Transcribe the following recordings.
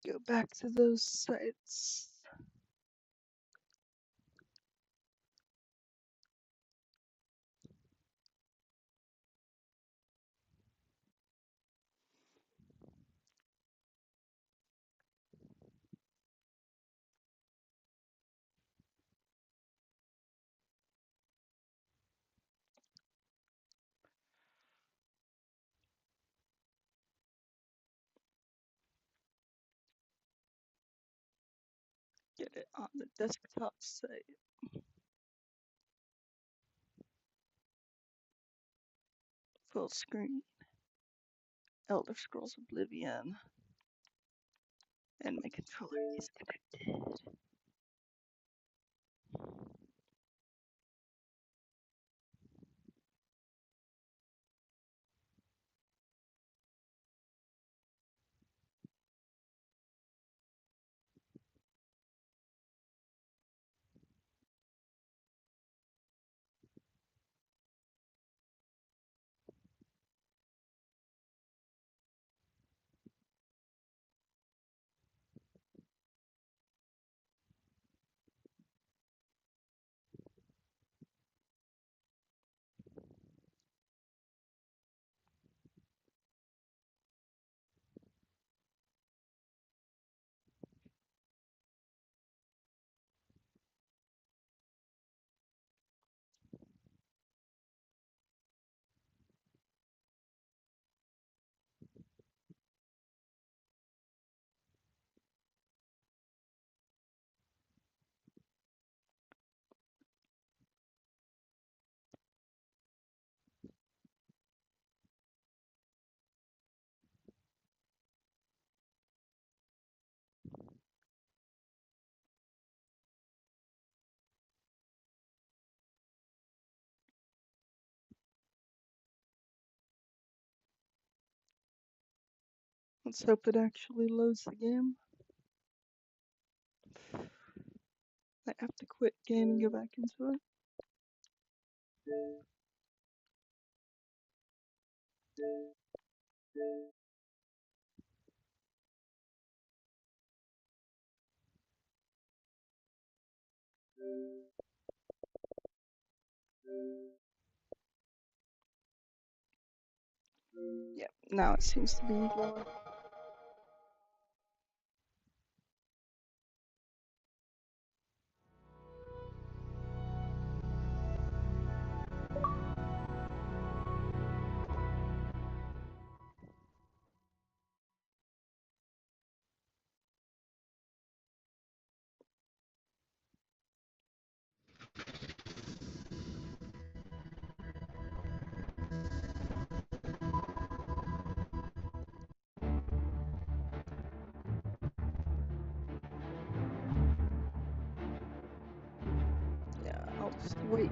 Go back to those sites. Get it on the desktop site. Full screen. Elder Scrolls Oblivion. And my controller is connected. Let's hope it actually loads the game. I have to quit game and go back into it. Yep, now it seems to be going. Yeah, I'll just wait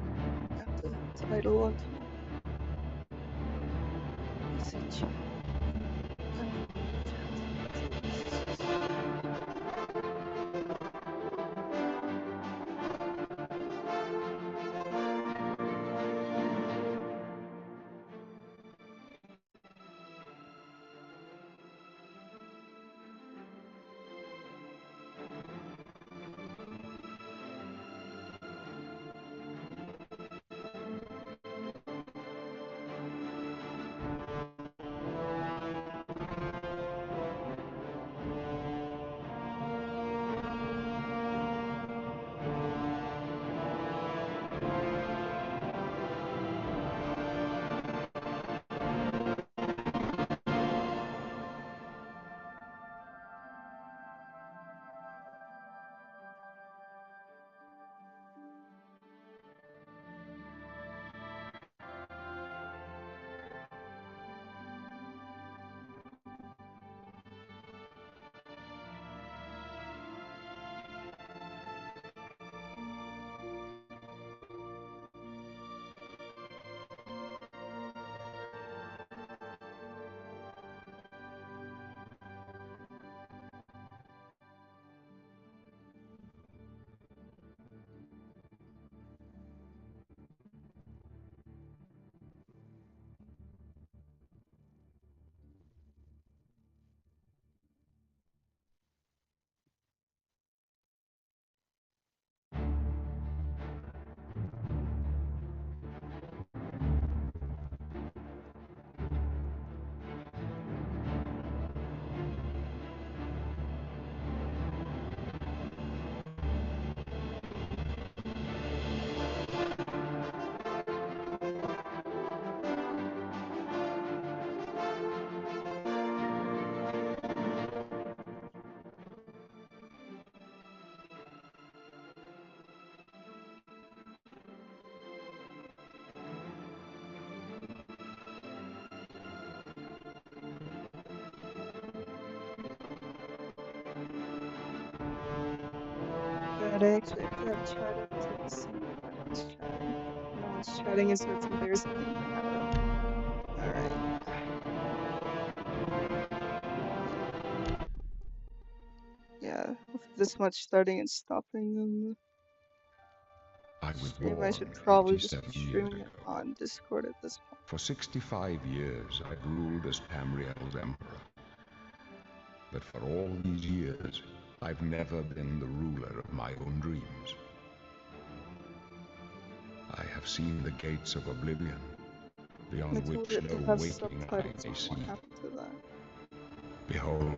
at the title until message. But I actually have to have chat up to see if anyone's chatting. No one's chatting, and so it's embarrassing that you can have it up. Alright. Yeah, with this much starting and stopping on I the was stream, I born should probably just 87 be years streaming it ago. on Discord at this point. For 65 years, I've ruled as Tamriel's emperor. But for all these years, I've never been the ruler of my own dreams. I have seen the gates of oblivion, I beyond told which it to no have waking eye subtitles, may but see. what happened to that? Behold,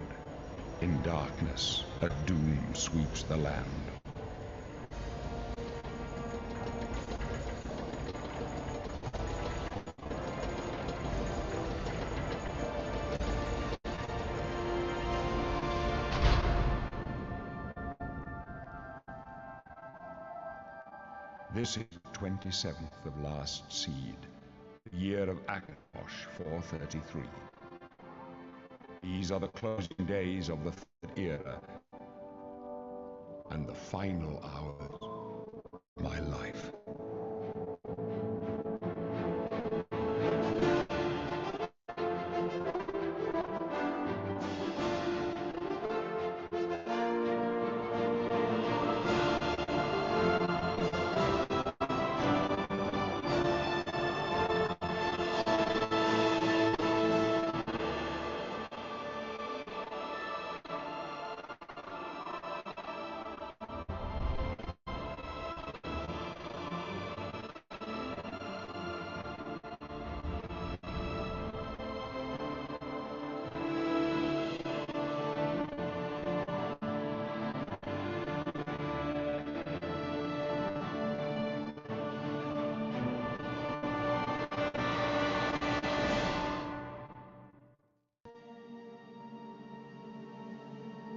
in darkness, a doom sweeps the land. This is the 27th of last seed, the year of Akatosh 433. These are the closing days of the Third Era, and the final hours of my life.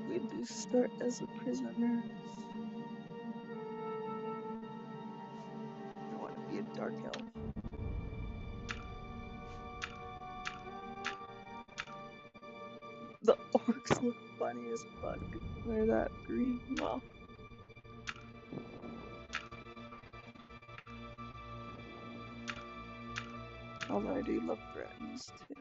We do start as a prisoner. I want to be a dark elf. The orcs look funny as fuck. They're that green. Well. Although I do love dragons too.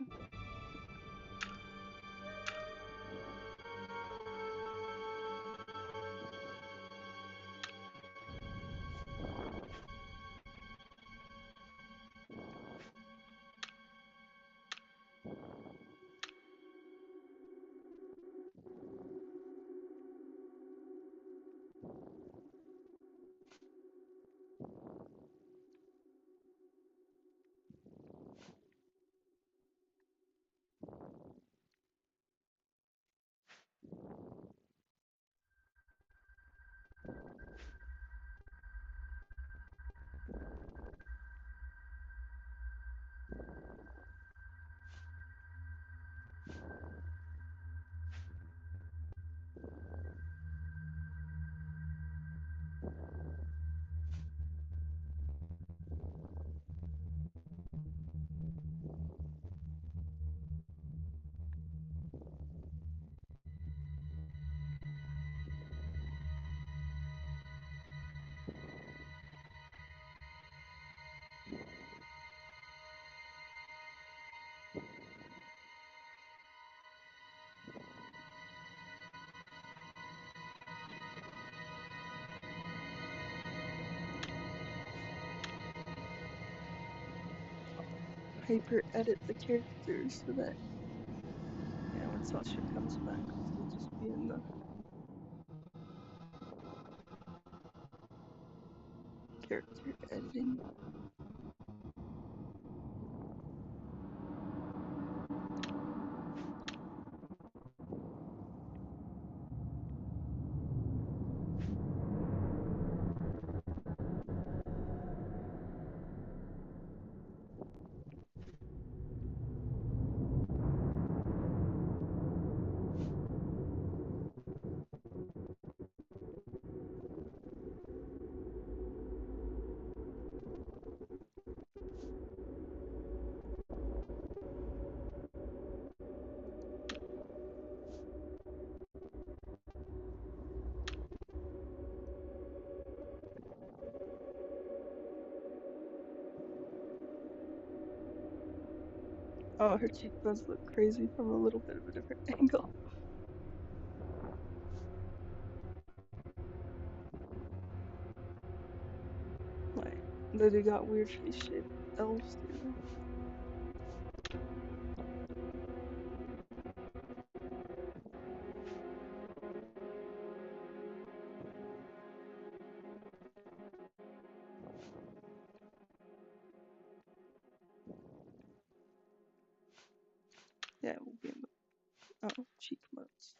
Hyper edit the characters so that when Sasha comes back, it'll just be in the character editing. Oh, her cheekbones look crazy from a little bit of a different angle. Like, they got weird face shaped elves too. Yeah, it will be in the cheek modes.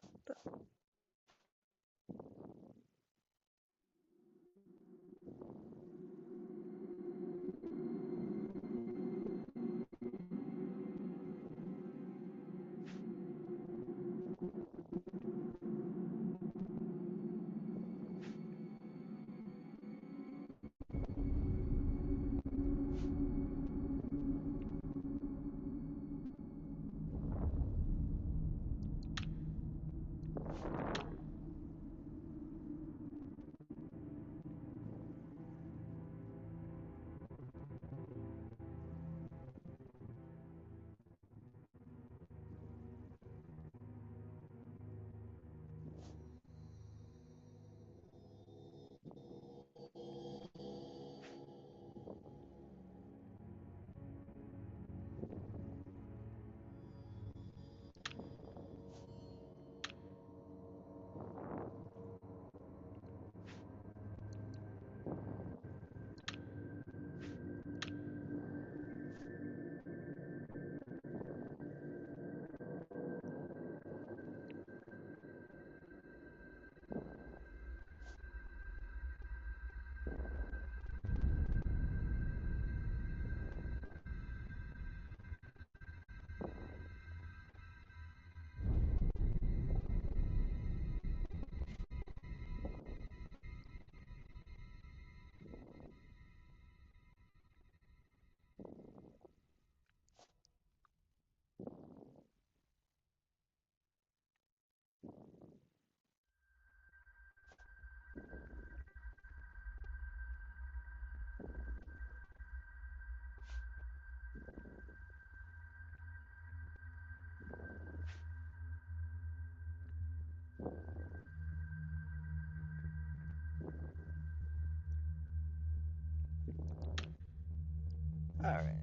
Alright.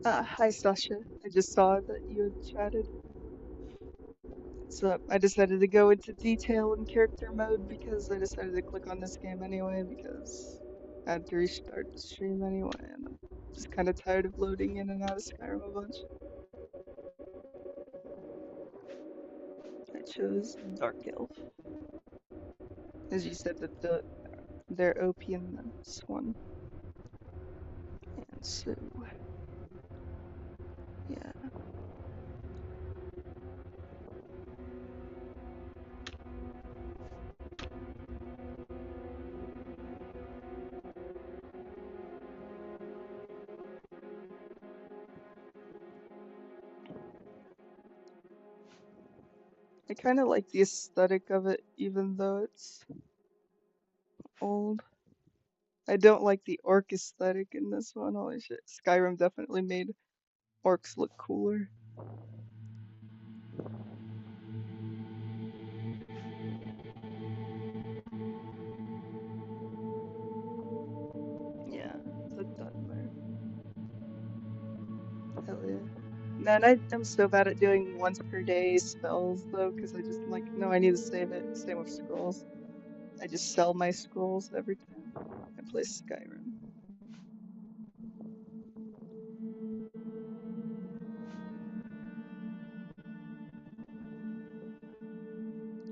Hi Sasha. I just saw that you had chatted. So I decided to go into detail in character mode because I decided to click on this game anyway because I had to restart the stream anyway and I'm just kind of tired of loading in and out of Skyrim a bunch. I chose Dark Elf. As you said that they're OP in this one. And so yeah. I kinda like the aesthetic of it even though it's old. I don't like the orc aesthetic in this one. Holy shit. Skyrim definitely made orcs look cooler. Man, I'm so bad at doing once per day spells though, because I just am like, no, I need to save it. Same with scrolls. I just sell my scrolls every time I play Skyrim.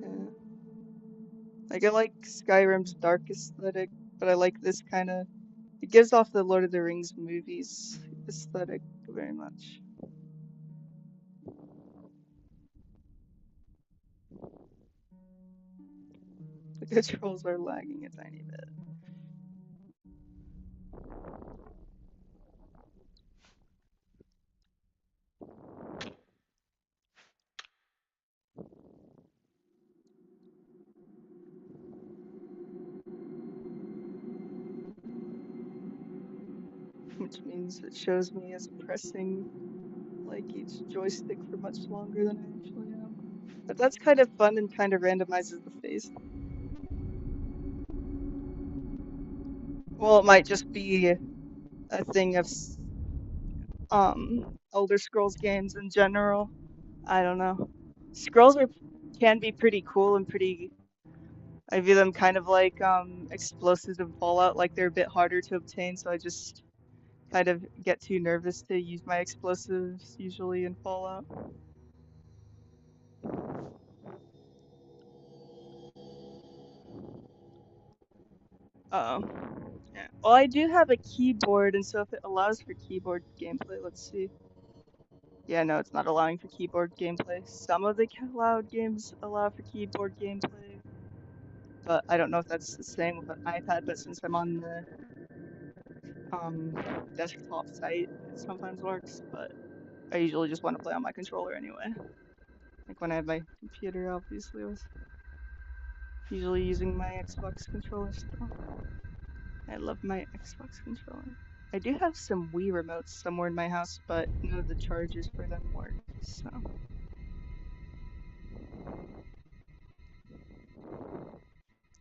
Yeah. Like I like Skyrim's dark aesthetic, but I like this kind of. It gives off the Lord of the Rings movies aesthetic very much. The controls are lagging a tiny bit. Which means it shows me as pressing like each joystick for much longer than I actually am. But that's kind of fun and kind of randomizes the face. Well, it might just be a thing of Elder Scrolls games in general. I don't know. Scrolls are can be pretty cool and pretty. I view them kind of like explosives in Fallout, like they're a bit harder to obtain, so I just kind of get too nervous to use my explosives usually in Fallout. Um, yeah. Well, I do have a keyboard, and so if it allows for keyboard gameplay, let's see. Yeah, no, it's not allowing for keyboard gameplay. Some of the cloud games allow for keyboard gameplay, but I don't know if that's the same with an iPad. But since I'm on the um desktop site, it sometimes works. But I usually just want to play on my controller anyway. Like when I have my computer, obviously, I was usually using my Xbox controller still. I love my Xbox controller. I do have some Wii remotes somewhere in my house, but none of the chargers for them work, so.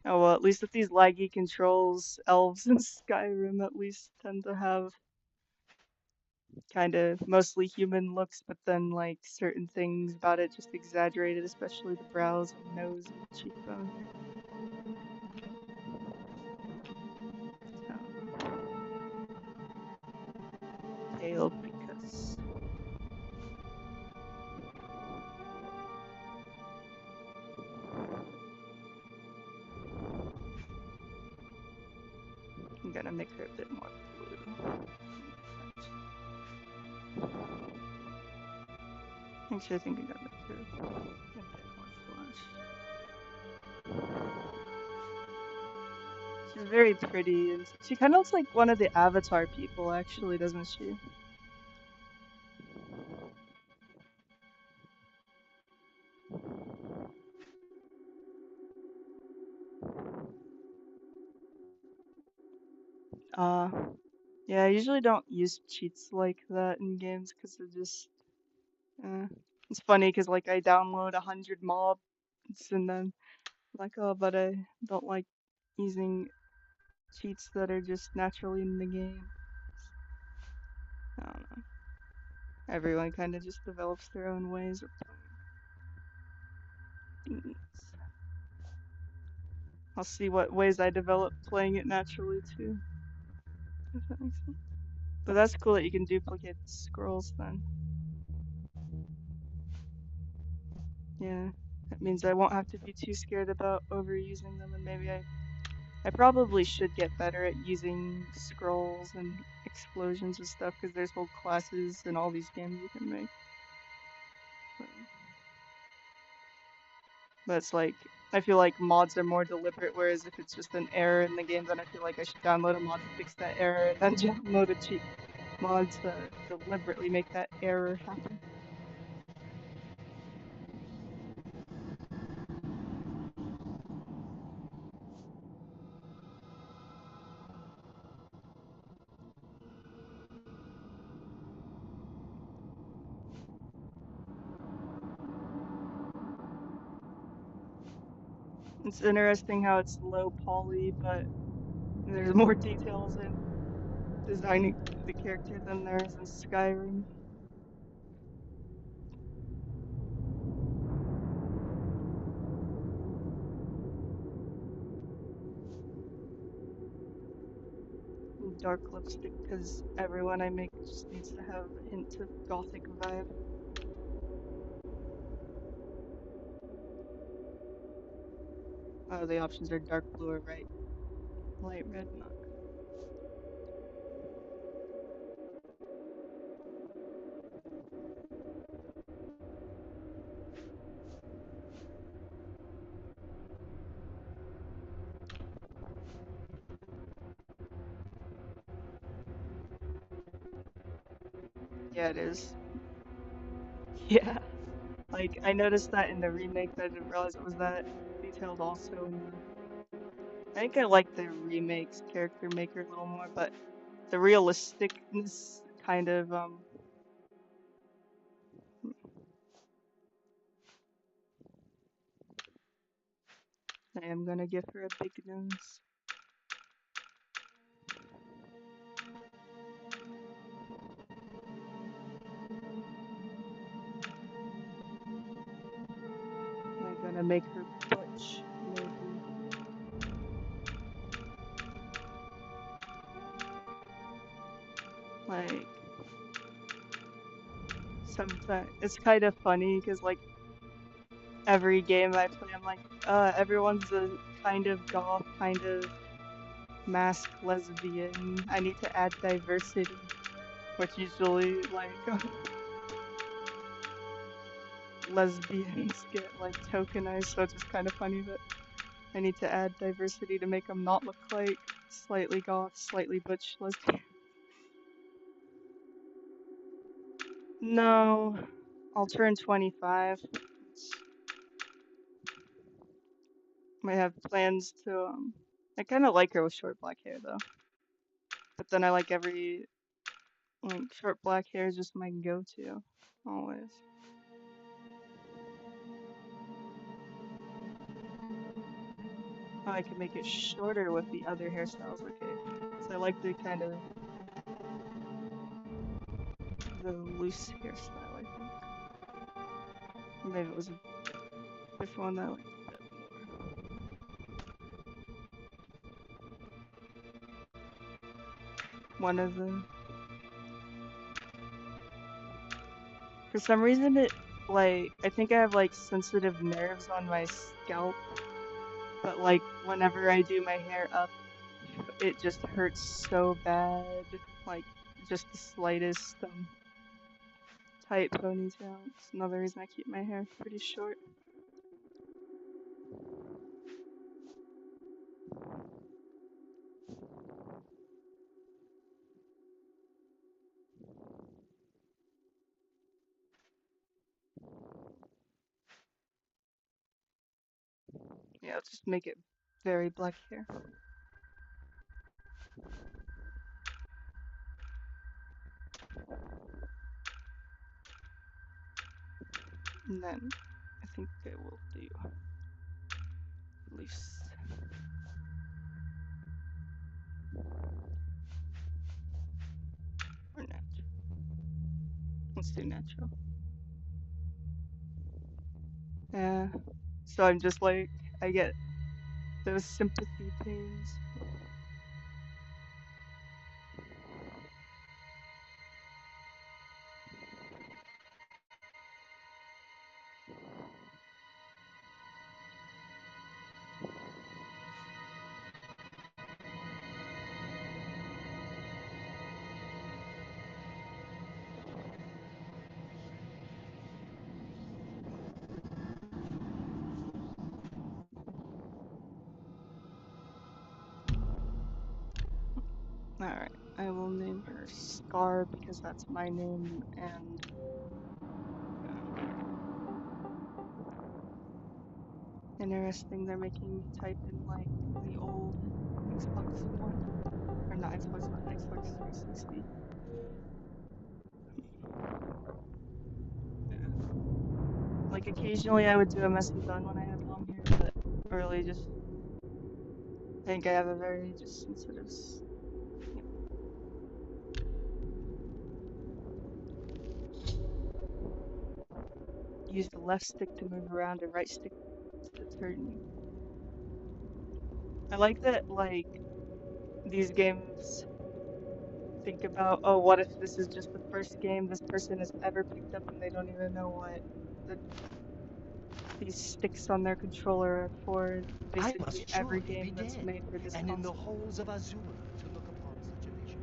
Oh well, at least with these laggy controls, elves in Skyrim at least tend to have kind of mostly human looks, but then like certain things about it just exaggerated, especially the brows and nose and cheekbone here. So, pale because I'm gonna make her a bit more blue. Actually, I think I'm gonna make her a bit more flush. She's very pretty, and she kind of looks like one of the Avatar people, actually, doesn't she? Uh, yeah, I usually don't use cheats like that in games because it just, uh, it's funny because like I download 100 mobs and then like, oh, but I don't like using cheats that are just naturally in the game. I don't know. Everyone kind of just develops their own ways of playing things. I'll see what ways I develop playing it naturally too, if that makes sense. But that's cool that you can duplicate the scrolls then. Yeah, that means I won't have to be too scared about overusing them, and maybe I probably should get better at using scrolls and explosions and stuff because there's whole classes in all these games you can make. But, but it's like I feel like mods are more deliberate, whereas if it's just an error in the game, then I feel like I should download a mod to fix that error and then download a cheat mod to deliberately make that error happen. It's interesting how it's low poly, but there's more details in designing the character than there is in Skyrim. dark lipstick because everyone I make just needs to have a hint of gothic vibe. Oh, the options are dark blue or light red, not. Yeah, it is. Yeah. Like, I noticed that in the remake, but I didn't realize it was that detailed also in the. I think I like the remake's character maker a little more, but the realisticness kind of, I am gonna give her a big nose. I'm gonna make her butch, maybe. Like, sometimes it's kind of funny because, like, every game I play, I'm like, everyone's a kind of goth, kind of masked lesbian. I need to add diversity, which usually, like, lesbians get, like, tokenized, so it's just kind of funny that I need to add diversity to make them not look like slightly goth, slightly butch lesbian. No, I'll turn 25. Might have plans to, I kind of like her with short black hair, though. But then I like like, short black hair is just my go-to, always. Oh, I could make it shorter with the other hairstyles, okay. So I like the kind of, the loose hairstyle, I think. Or maybe it was a different one that I liked a bit more. One of the, for some reason it, like, I think I have, like, sensitive nerves on my scalp, but, like, whenever I do my hair up, it just hurts so bad, like, just the slightest, tight ponytail. It's another reason I keep my hair pretty short. Yeah, I'll just make it very black hair. And then I think I will do loose. Or natural. Let's do natural. Yeah. So I'm just like, I get those sympathy pains. Alright, I will name her Scar because that's my name, and interesting, they're making me type in like the old Xbox One, or not Xbox One, Xbox 360. Like occasionally I would do a messy bun when I had long hair, but really just, I think I have a very just sensitive, use the left stick to move around and right stick to turn. I like that, like, these games think about, oh, what if this is just the first game this person has ever picked up and they don't even know what the, these sticks on their controller are for. I Basically, must every surely be game that's dead, made for this and in the console. halls of Azure to look upon such a vision.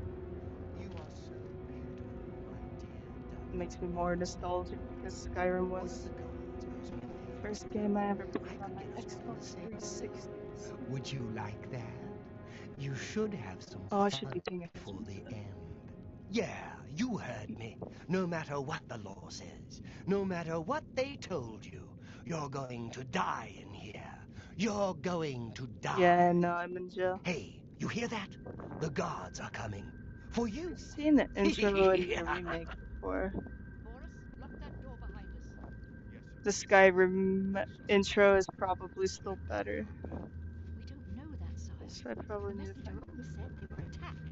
You are so beautiful, my dear It makes me more nostalgic because Skyrim One of was the gods owes me a the favor. first game I ever played I on could my get us all to Xbox say hello. 360. So. Would you like that? You should have some Oh, I should fun be paying before attention the to that. end. Yeah, you heard me. No matter what the law says, no matter what they told you, you're going to die in here. You're going to die. Yeah, no, I'm in jail. Hey, you hear that? The gods are coming. For you. I've seen the intro in the remake before. Boris, lock that door behind us. The Skyrim intro is probably still better, We don't know that side. so I The probably need to messenger find only said they were attacked.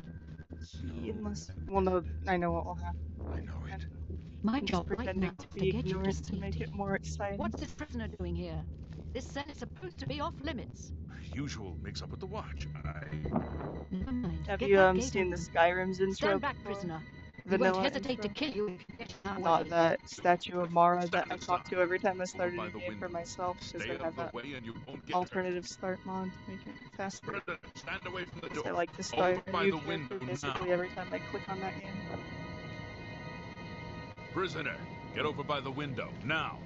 key unless. Well, no, I know what will happen. I know I it. don't know. My I'm just job right now pretending is to to be get you to ignorant to make safety. it more exciting. What's this prisoner doing here? This cell is supposed to be off limits. Usual mix-up with the watch. Never mind. Have Get you that gate seen the open. Skyrim's intro Stand back, before? prisoner. We Vanilla won't hesitate intro? to kill you if you get in our Not way. that statue of Mara that I Stand talk to aside. every time I Over start a by new the game for window. myself, because Stay they out have of that the way and you won't get alternative start mod to make it faster. hurt. Stand away from the Because I door. like to Over start a by new the character window basically now. every time I click on that game. Prisoner, get over by the window now.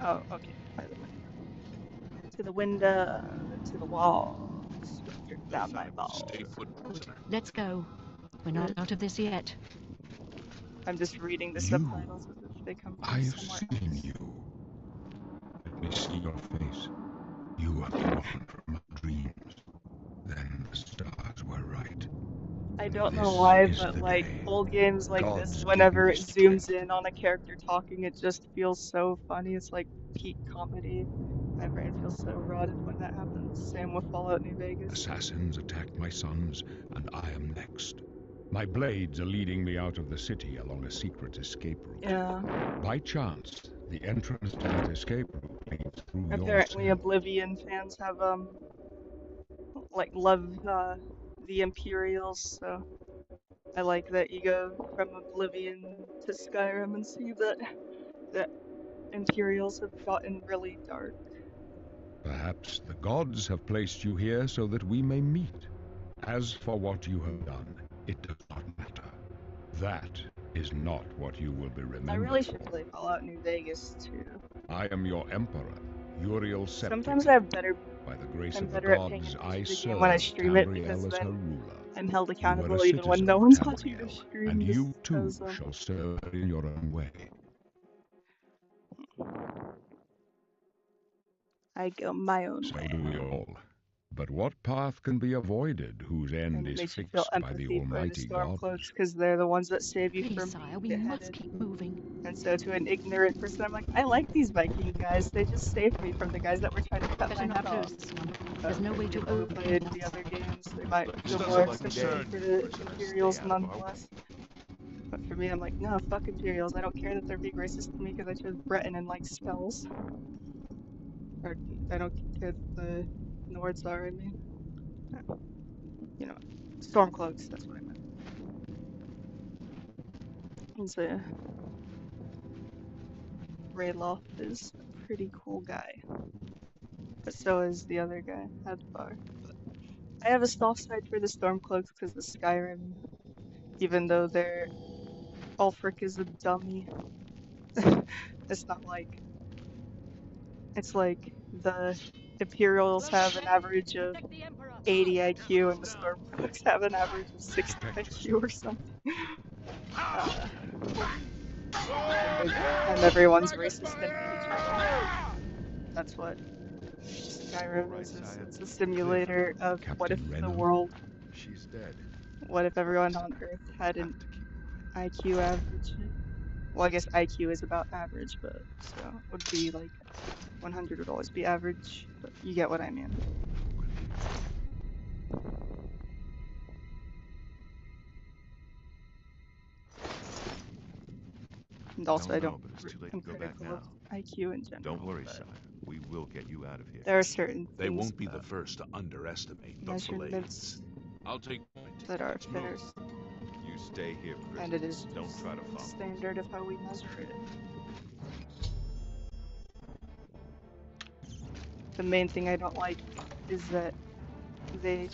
Oh, okay. By the window. To the window, to the wall. Strip down my balls. Stay put, prisoner. Let's go. We're not Good. out of this yet. I'm just reading the You. subtitles as if they come from I've somewhere seen else. you. Let me see your face. You are the one from my dreams. Then the stars were right. I don't know This why, is but the like day. old games like Gods this, gave whenever me it zooms strength. in on a character talking, it just feels so funny. It's like peak comedy. My brain feels so rotted when that happens. Same with Fallout New Vegas. Assassins attacked my sons, and I am next. My blades are leading me out of the city along a secret escape route. Yeah. By chance, the entrance to that escape route leads through your Apparently cell. Oblivion fans have like love the Imperials, so I like that you go from Oblivion to Skyrim and see that the Imperials have gotten really dark. Perhaps the gods have placed you here so that we may meet. As for what you have done, it does not matter. That is not what you will be I remembered really should for. play Fallout New Vegas too. I am your emperor, Uriel Sometimes Septic. By the grace I'm of the better at paying gods, attention I to the serve game when I stream it, because Tamriel as her then ruler. I'm held You are a accountable even when citizen no of one's watching the Tamriel, stream. and just you too as, shall serve her in your own way. I go my own So way. do we all. But what path can be avoided whose end And it is makes you feel fixed by the empathy for the Almighty God? Stormcloaks because they're the ones that save you Please, from sire, we being must beheaded. keep moving. And so to an ignorant person, I'm like, I like these Viking guys. They just saved me from the guys that were trying to cut Better my not head off. close this one. But There's no for way to people who open played it. the other games, they might This feel doesn't more look sympathy concerned. for the Prisoners, Imperials stay out of our way. nonetheless. But for me, I'm like, no, fuck Imperials. I don't care that they're being racist to me because I chose Breton and like spells. Or I don't care that the Nords are, I mean. You know, Stormcloaks, that's what I meant. And so, Rayloff is a pretty cool guy. But so is the other guy, Hadvar. But I have a soft side for the Stormcloaks because the Skyrim, even though they're Ulfric is a dummy. It's not like, it's like the Imperials have an average of 80 IQ and the Stormcloaks have an average of 60 IQ or something. And everyone's racist and hate each other. That's what Skyrim is. It's a simulator of what if Captain the Renner. world, She's dead. what if everyone on Earth had an IQ average? Well, I guess IQ is about average, but so it would be like 100 would always be average, but you get what I mean. And also, I don't, but it's too late I'm to go back critical of now. IQ in general. Don't worry, but sire. We will get you out of here. there are certain They things won't be the about first to underestimate the measurements Blades. I'll take point. that are Let's move. fair. You You stay here, and prisoner. it is Don't just try to follow. standard of how we measure it. The main thing I don't like is that they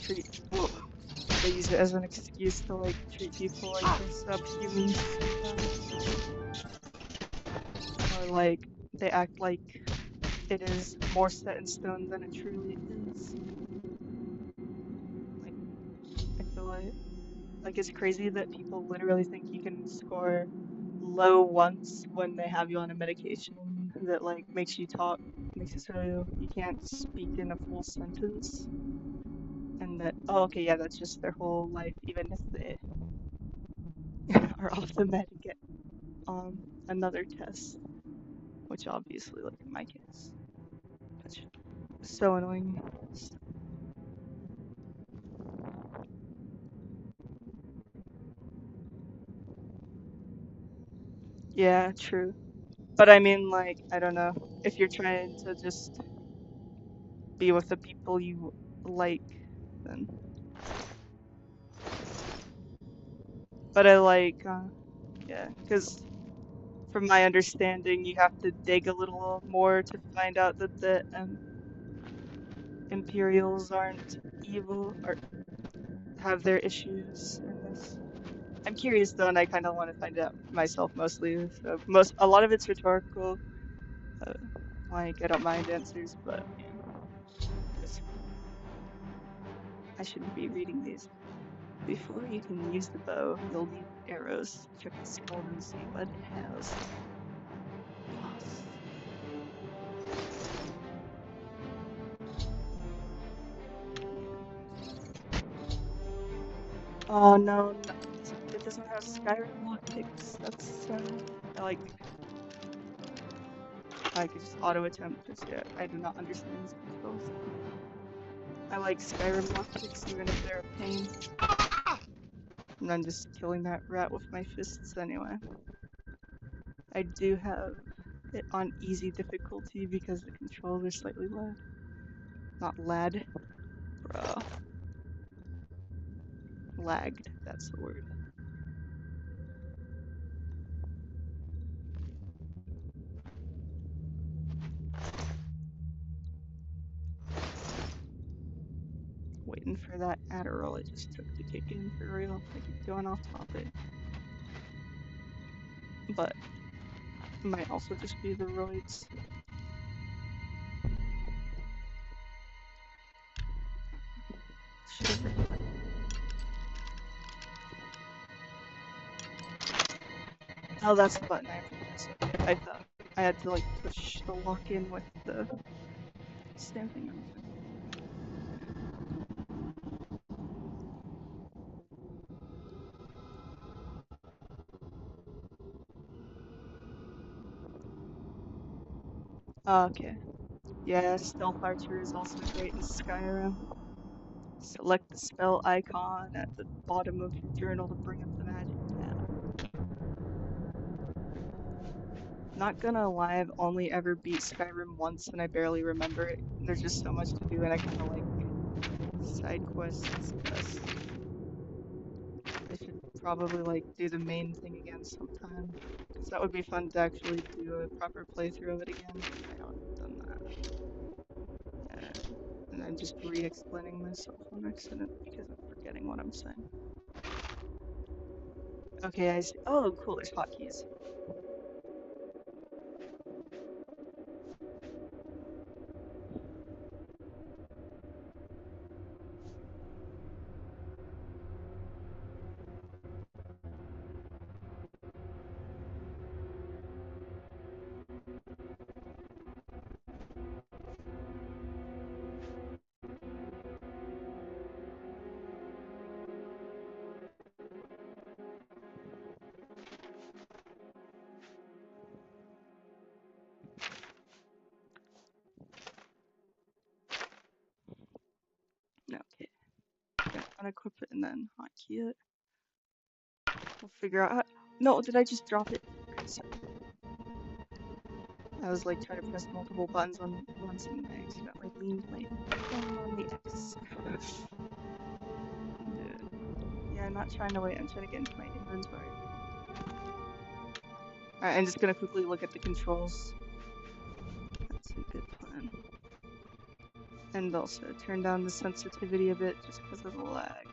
use it as an excuse to like treat people like they're subhumans sometimes. Or like they act like it is more set in stone than it truly is. Like I feel like it's crazy that people literally think you can score low once when they have you on a medication that like makes you talk, makes it so you can't speak in a full sentence. And that, oh, okay, yeah, that's just their whole life, even if they are off the med and get another test, which obviously, like in my case, that's so annoying. Yeah, true. But I mean, like, I don't know, if you're trying to just be with the people you like, then. But I like, yeah, because from my understanding, you have to dig a little more to find out that the Imperials aren't evil or have their issues in this. I'm curious though, and I kind of want to find out myself mostly. So a lot of it's rhetorical. Uh, like I don't mind answers, but yeah, I shouldn't be reading these. Before you can use the bow, you'll need arrows. Check the skull and see what it has. Pass. Oh no, it doesn't have Skyrim lockpicks. That's sad. I could just auto attempt because yeah, I do not understand these controls. I like Skyrim lockpicks even if they're a pain. And I'm just killing that rat with my fists anyway. I do have it on easy difficulty because the controls are slightly loud. Not lad. Bruh. Lagged, that's the word. Waiting for that Adderall I just took to kick in for real. I keep going off topic. But it might also just be the roids. Should've Oh, that's the button. I apologize. I thought I had to like push the lock in with the stamping on it. Okay. Yeah, Stealth Archer is also great in Skyrim. Select the spell icon at the bottom of your journal to bring up the magic tab. Not gonna lie, I've only ever beat Skyrim once and I barely remember it. There's just so much to do and I kinda like side quests best. I should probably like do the main thing again sometime. Because that would be fun to actually do a proper playthrough of it again. I haven't done that. And I'm just re-explaining myself on accident because I'm forgetting what I'm saying. Okay, I see. Oh, cool, there's hotkeys. Okay. I'm gonna unequip it and then hotkey it. We'll figure out how. No, did I just drop it? I was like trying to press multiple buttons on once and I accidentally leaned my thumb on the X. Dude. Yeah, Sorry, I'm not trying to wait. I'm trying to get into my inventory. Alright, I'm just gonna quickly look at the controls. That's a good plan. And also turn down the sensitivity a bit just because of the lag.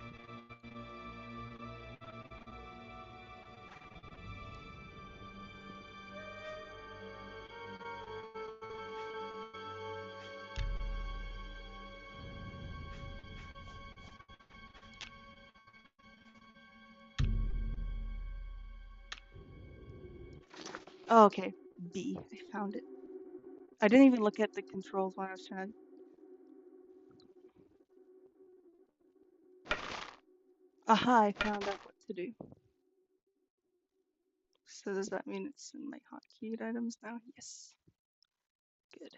Oh, okay. B. I found it. I didn't even look at the controls when I was trying to... Aha, I found out what to do. So does that mean it's in my hotkeyed items now? Yes. Good.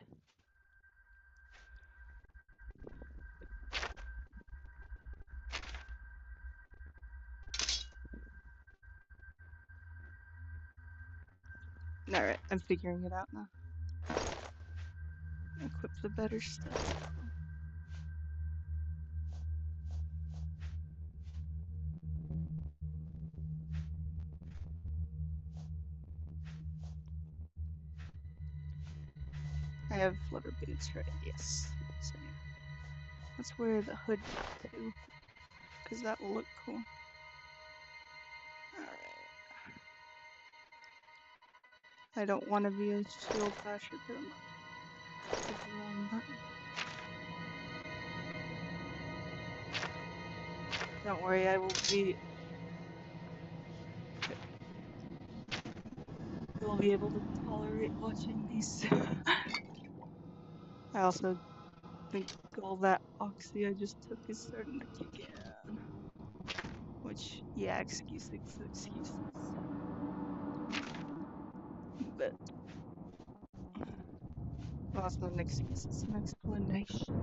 Alright, I'm figuring it out now. Equip the better stuff. I have leather boots, right? Yes. Same. Let's wear the hood too, because that will look cool. Alright. I don't want to be a shield basher, but I'm not click the wrong button. Don't worry, I will be... You'll be able to tolerate watching these. I also think all that oxy I just took is starting to kick in. Which, yeah, excuses. But, well, it's not an excuse, it's an explanation.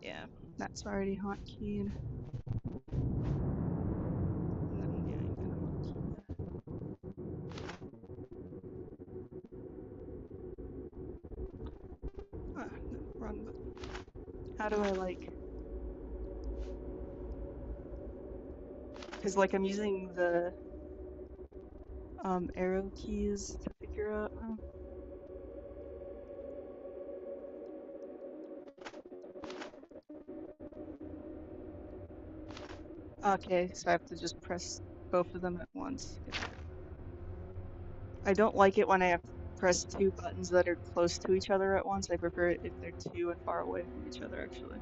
Yeah, that's already hotkeyed. And then, yeah, I'm gonna hotkey that. Ah, no, wrong button. How do I, like... Because, like, I'm using the arrow keys to figure out how. Okay, so I have to just press both of them at once. I don't like it when I have to press two buttons that are close to each other at once. I prefer it if they're two and far away from each other, actually.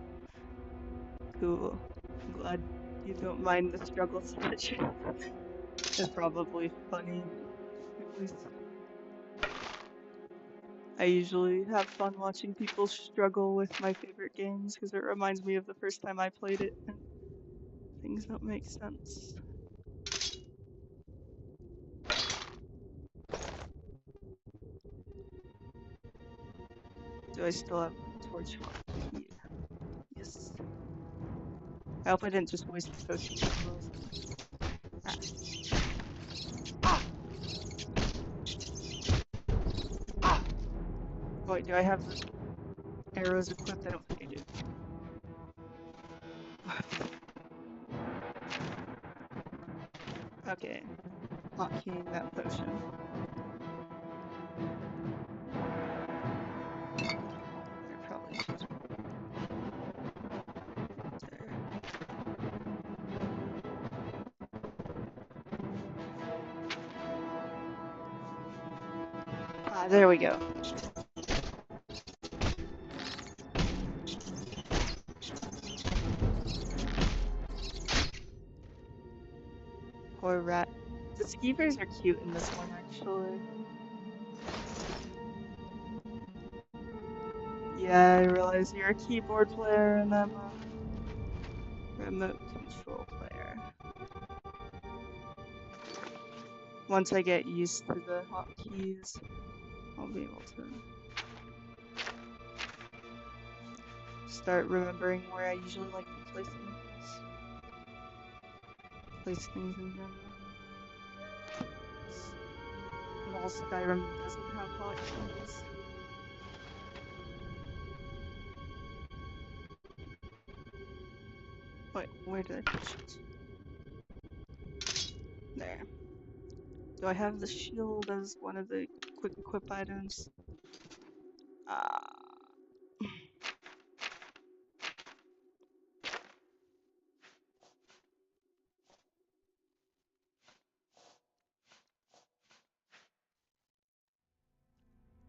Cool. I'm glad you don't mind the struggle so much. It's probably funny, at least. I usually have fun watching people struggle with my favorite games because it reminds me of the first time I played it and things don't make sense. Do I still have torch here? Yes. I hope I didn't just waste the potion. Oh, wait, do I have the arrows equipped? I don't think I do. Okay. Hotkeying that potion. I probably should. There. Ah, there we go. Poor rat. The skeevers are cute in this one, actually. Yeah, I realize you're a keyboard player and I'm a remote control player. Once I get used to the hotkeys, I'll be able to start remembering where I usually like to place things. Place things in general. While Skyrim doesn't have hotkeys. Wait, where did I push it? There. Do I have the shield as one of the quick equip items? Ah.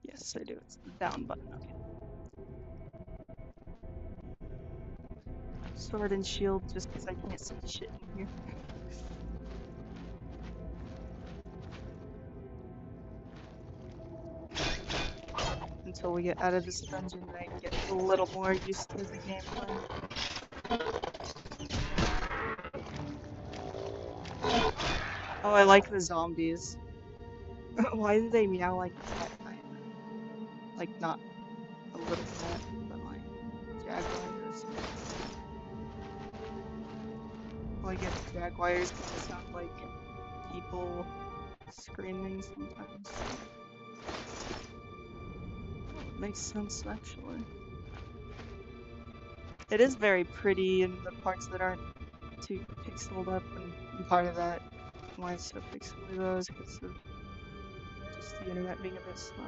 Yes, I do. It's the down button. Okay. Sword and shield just because I can't see shit in here. Until we get out of this dungeon and I get a little more used to the gameplay. Oh, I like the zombies. Why do they meow like a cat kind of? Like not a little cat, but like jaguars. Well, I guess jaguars kind of sound like people screaming sometimes. Oh, it makes sense actually. It is very pretty in the parts that aren't too pixeled up, and part of that why it's so pixely though is because of just the internet being a bit slow.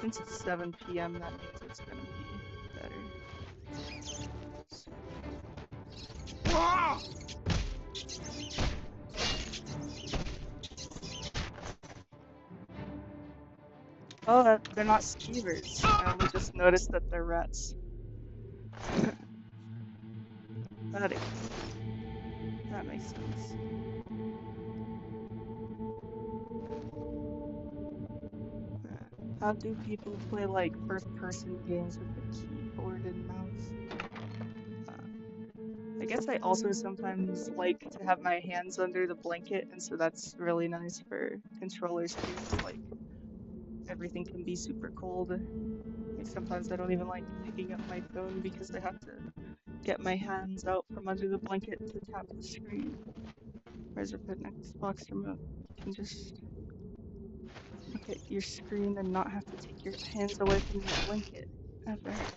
Since it's 7 p.m., that means it's gonna be better. Oh, they're not skeevers. I only just noticed that they're rats. that, that makes sense. How do people play like first-person games with a keyboard and mouse? I guess I also sometimes like to have my hands under the blanket, and so that's really nice for controllers too. 'Cause, like everything can be super cold. Like sometimes I don't even like picking up my phone because I have to get my hands out from under the blanket to tap the screen. Whereas with an Xbox remote, you can just look at your screen and not have to take your hands away from your blanket ever.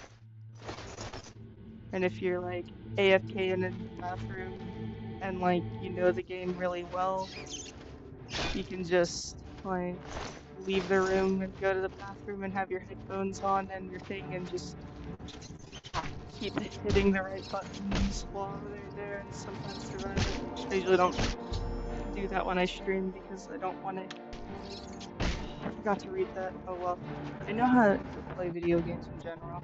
And if you're like AFK in a bathroom and like you know the game really well, you can just like leave the room and go to the bathroom and have your headphones on and your thing and just keep hitting the right buttons while they're there and sometimes survive it. I usually don't do that when I stream because I don't want to. I forgot to read that. Oh well. I know how to play video games in general.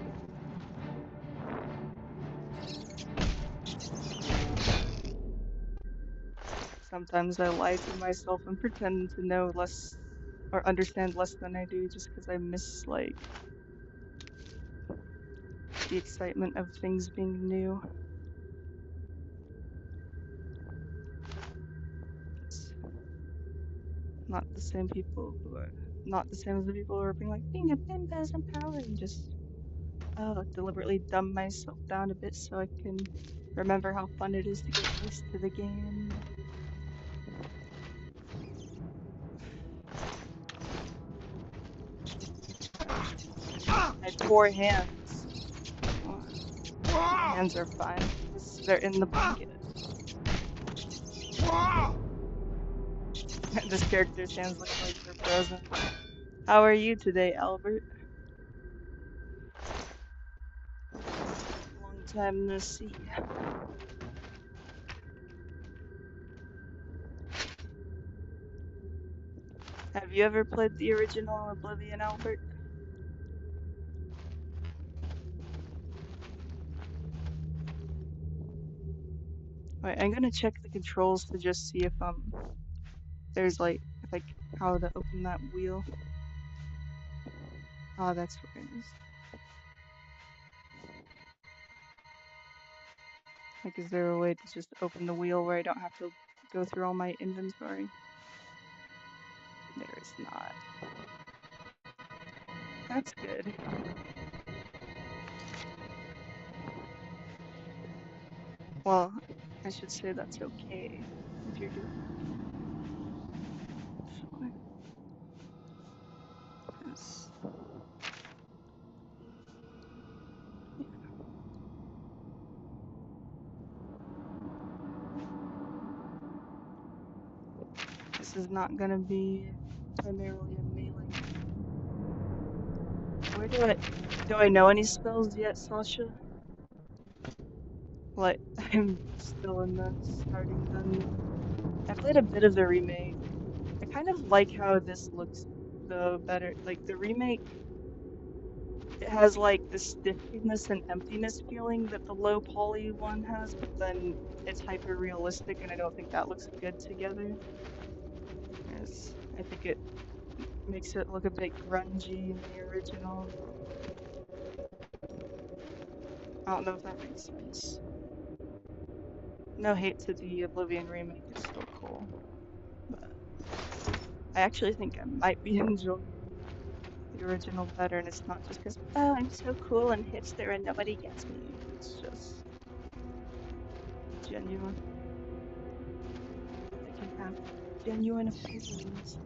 Sometimes I lie to myself and pretend to know less or understand less than I do just because I miss like the excitement of things being new. It's not the same people who are not the same as the people who are being like being a bimbo is empowering. Just deliberately dumb myself down a bit so I can remember how fun it is to get used to the game. My poor hands. Oh, my hands are fine because they're in the blanket. This character's hands look like they're frozen. How are you today, Albert? Long time no see. Have you ever played the original Oblivion, Albert? Wait, I'm gonna check the controls to just see if there's like how to open that wheel. Oh, that's where it is. Like, is there a way to just open the wheel where I don't have to go through all my inventory? There is not. That's good. Well, I should say that's okay if you're doing that. Sure. 'Cause, yeah. is not gonna be primarily a melee. Where do I know any spells yet, Sasha? Like, I'm still in the starting dungeon. I played a bit of the remake. I kind of like how this looks though better. Like the remake, it has like the stiffiness and emptiness feeling that the low poly one has, but then it's hyper realistic, and I don't think that looks good together. I think it makes it look a bit grungy in the original. I don't know if that makes sense. No hate to the Oblivion remake, it's still cool. But I actually think I might be enjoying the original better, and it's not just because, oh, I'm so cool and hipster and nobody gets me. It's just genuine. I can have genuine opinions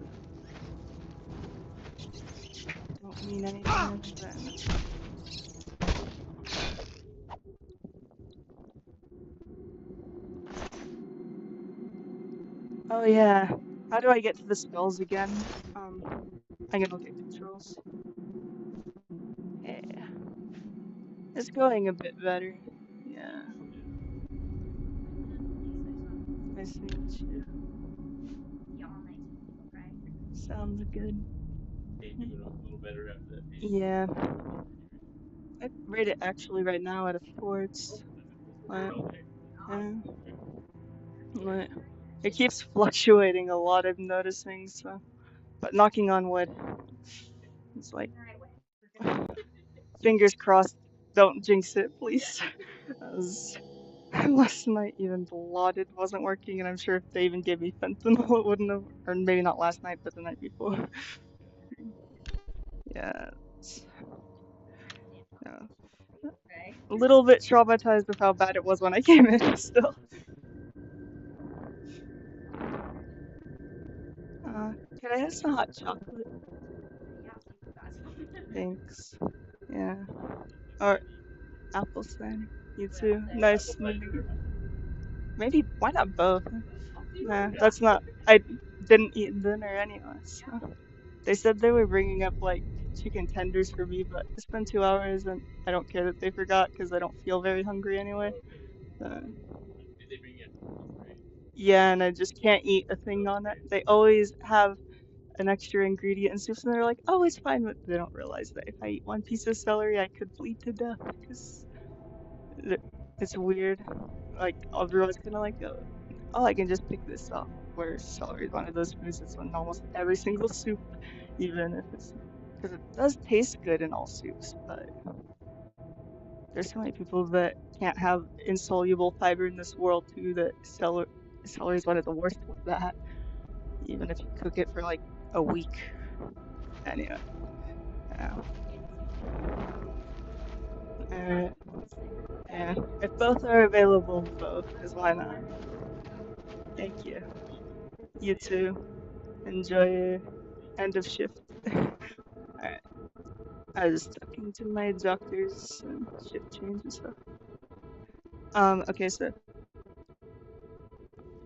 that don't mean anything other than. Oh yeah, how do I get to the spells again? I'm gonna look at controls. Yeah, it's going a bit better. Yeah, nice to meet you. Sounds good. Yeah, I'd rate it actually right now at a 4. It's like, yeah, like, it keeps fluctuating a lot, I'm noticing, so. But knocking on wood, it's like, fingers crossed, don't jinx it, please. As last night, even blotted wasn't working, and I'm sure if they even gave me fentanyl, it wouldn't have, or maybe not last night, but the night before. Yeah, yeah. A little bit traumatized with how bad it was when I came in, still. Can I have some hot chocolate? Thanks. Yeah. Or apple cider. You too. Nice meeting you. Maybe, why not both? Nah, that's not. I didn't eat dinner anyway, so. They said they were bringing up like chicken tenders for me, but it's been 2 hours and I don't care that they forgot because I don't feel very hungry anyway. Uh, yeah, and I just can't eat a thing on it. They always have an extra ingredient in soups, and they're like, "Oh, it's fine," but they don't realize that if I eat one piece of celery, I could bleed to death because it's weird. Like everyone's kind of like, "Oh, I can just pick this off." Where celery is one of those foods that's in almost every single soup, even if it's because it does taste good in all soups, but there's so many people that can't have insoluble fiber in this world too. That celery is one of the worst with that, even if you cook it for like a week. Anyway, yeah. Alright, yeah. If both are available, both, because why not? Thank you. You too. Enjoy your end of shift. Alright. I was just talking to my doctors and shift change and stuff. Okay, so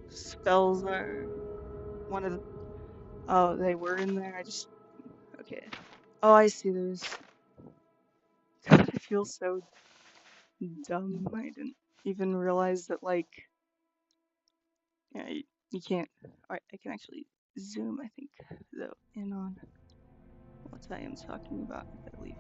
spells are one of the. Oh, they were in there. I just. Okay. Oh, I see. There's. God, I feel so dumb. I didn't even realize that, like. Yeah, you can't. Alright, I can actually zoom, I think, though, in on what I am talking about if I leave.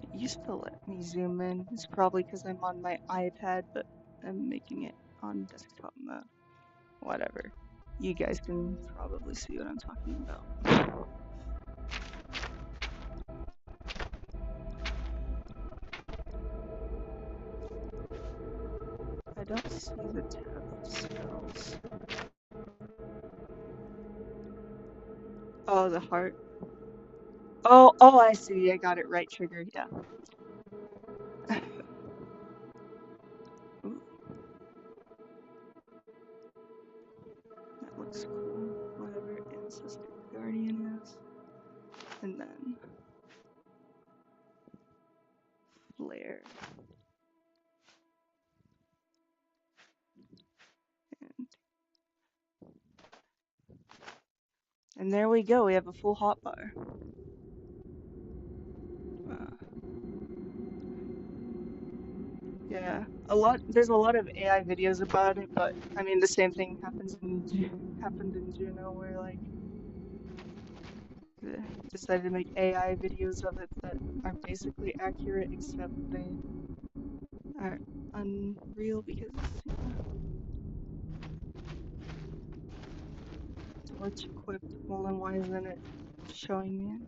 It used to let me zoom in. It's probably because I'm on my iPad, but I'm making it on desktop mode. Whatever. You guys can probably see what I'm talking about. I don't see the tab of spells. Oh, the heart. Oh, I see. I got it right triggered. Yeah. Ooh, that looks cool. Whatever Ancestor Guardian is. And then And there we go, we have a full hotbar. Yeah, there's a lot of AI videos about it, but I mean the same thing happened in Juno where like they decided to make AI videos of it that are basically accurate except they are unreal because torch equipped. Well then why isn't it showing me it?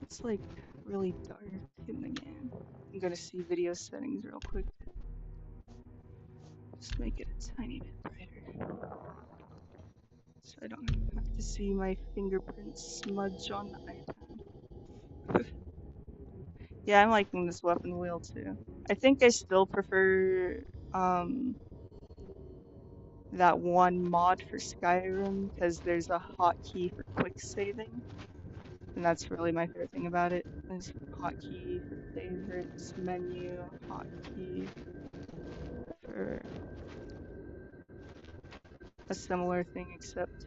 It's like really dark in the game. I'm gonna see video settings real quick. Just make it a tiny bit brighter. So I don't have to see my fingerprints smudge on the iPad. Yeah, I'm liking this weapon wheel too. I think I still prefer that one mod for Skyrim because there's a hotkey for quick saving. And that's really my favorite thing about it. Is hotkey for favorites, menu, hotkey for a similar thing except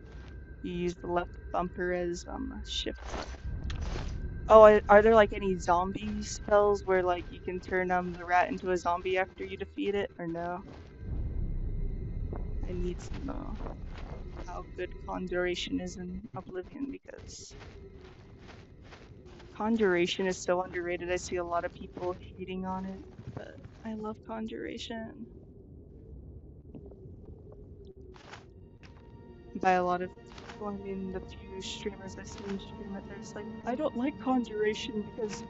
you use the left bumper as shift button. Oh, are there like any zombie spells where like you can turn the rat into a zombie after you defeat it, or no? I need to know how good Conjuration is in Oblivion because Conjuration is so underrated. I see a lot of people hating on it, but I love Conjuration. By a lot of people, I mean the few streamers I've seen stream it, they're just like, I don't like Conjuration because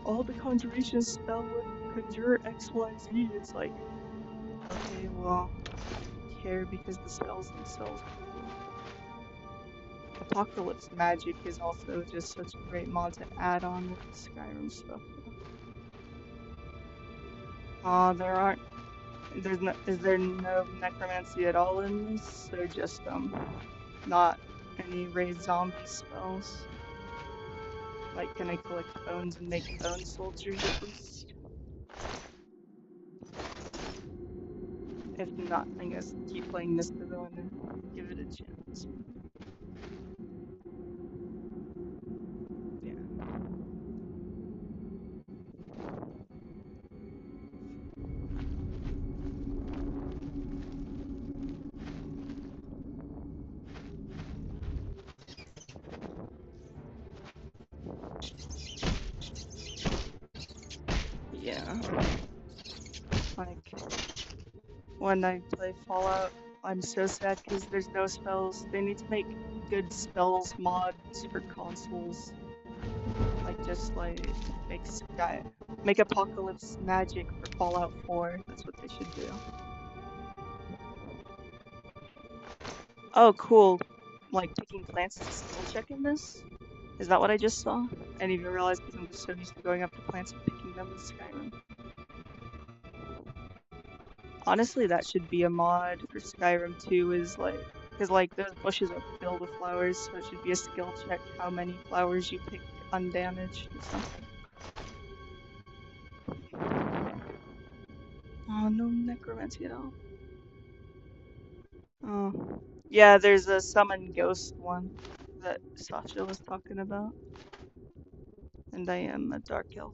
all the Conjuration spell would conjure XYZ. It's like, okay, well, I care because the spells themselves are cool. Apocalypse Magic is also just such a great mod to add on with the Skyrim stuff. Is there no necromancy at all in this? Or just not any raised zombie spells? Like, can I collect bones and make bone soldiers at least? If not, I guess keep playing this Pavilion and give it a chance. Yeah. Yeah. Like, when I play Fallout, I'm so sad because there's no spells. They need to make good spells mods for consoles. Like, just like, make Apocalypse Magic for Fallout 4. That's what they should do. Oh, cool. Like, picking plants is a skill check in this? Is that what I just saw? I didn't even realize because I'm just so used to going up to plants and picking them in Skyrim. Honestly, that should be a mod for Skyrim too, is like, because like those bushes are filled with flowers, so it should be a skill check how many flowers you pick undamaged or something. Oh, no necromancy at all. Oh. Yeah, there's a summon ghost one that Sasha was talking about. And I am a dark elf.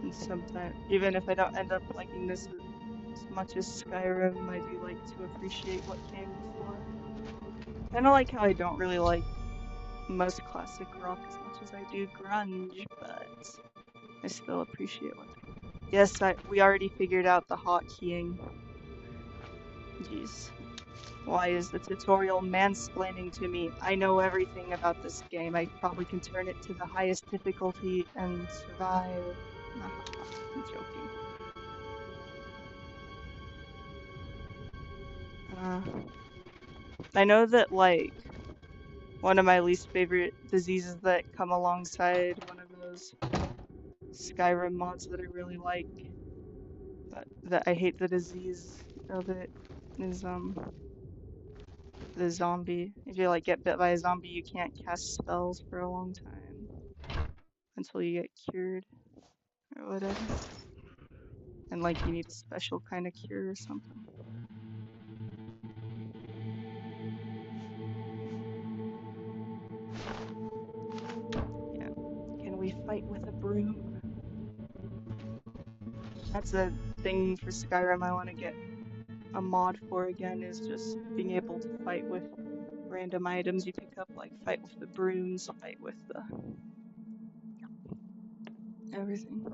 And sometimes, even if I don't end up liking this as much as Skyrim, I do like to appreciate what came before. Kinda like how I don't really like most classic rock as much as I do grunge, but I still appreciate what. Yes, we already figured out the hotkeying. Jeez. Why is the tutorial mansplaining to me? I know everything about this game. I probably can turn it to the highest difficulty and survive. I'm joking. I know that, like, one of my least favorite diseases that come alongside one of those Skyrim mods that I really like but I hate the disease of it is the zombie. If you like get bit by a zombie, you can't cast spells for a long time until you get cured or whatever. And like you need a special kind of cure or something. Yeah. Can we fight with a broom? That's a thing for Skyrim I want to get a mod for again, is just being able to fight with random items you pick up, like fight with the brooms, fight with the everything.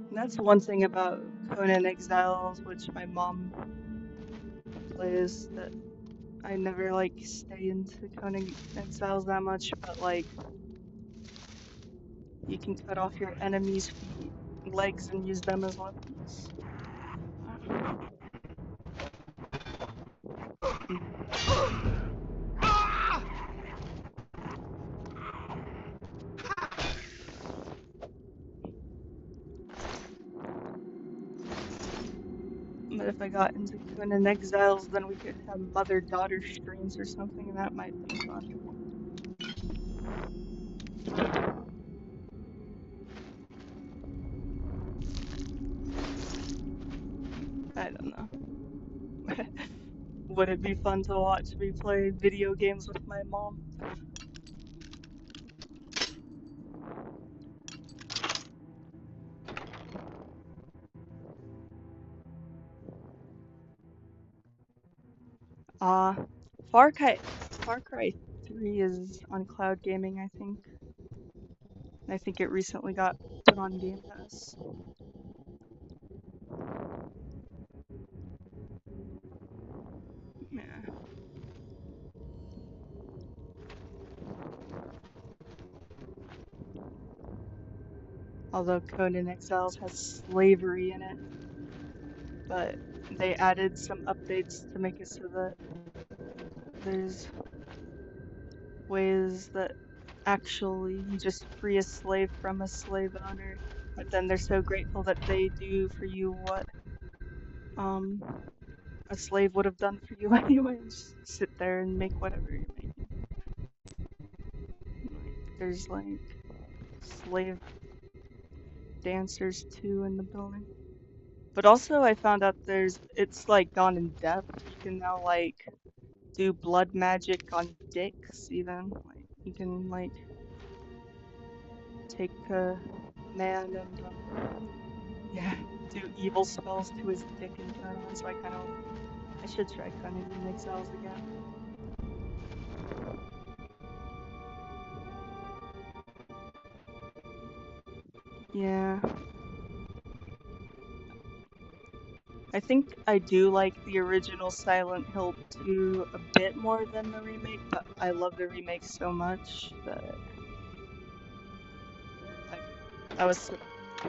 And that's one thing about Conan Exiles, which my mom plays, that I never like stay into Conan Exiles that much, but like you can cut off your enemies' feet, legs, and use them as weapons. But if I got into Conan Exiles, then we could have mother-daughter streams or something, and that might be fun. I don't know. Would it be fun to watch me play video games with my mom? Uh, Far Cry 3 is on Cloud Gaming, I think. I think it recently got put on Game Pass. Yeah. Although Conan Exiles has slavery in it, but they added some updates to make it so that there's ways that actually you just free a slave from a slave owner, but then they're so grateful that they do for you what a slave would have done for you anyway. Just sit there and make whatever you're making. Like, there's like slave dancers too in the building. But also I found out it's like gone in depth. You can now like do blood magic on dicks even. Like you can like take a man and yeah, do evil spells to his dick and turn on. So I should try Conan Exiles again. Yeah. I think I do like the original Silent Hill 2 a bit more than the remake, but I love the remake so much that I was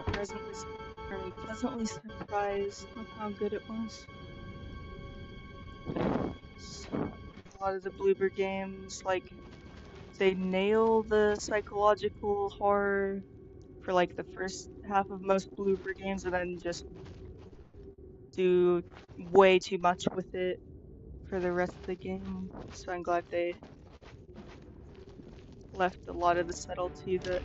pleasantly surprised with how good it was. A lot of the Bloober games, like, they nail the psychological horror for like the first half of most Bloober games, and then just do way too much with it for the rest of the game. So I'm glad they left a lot of the subtlety that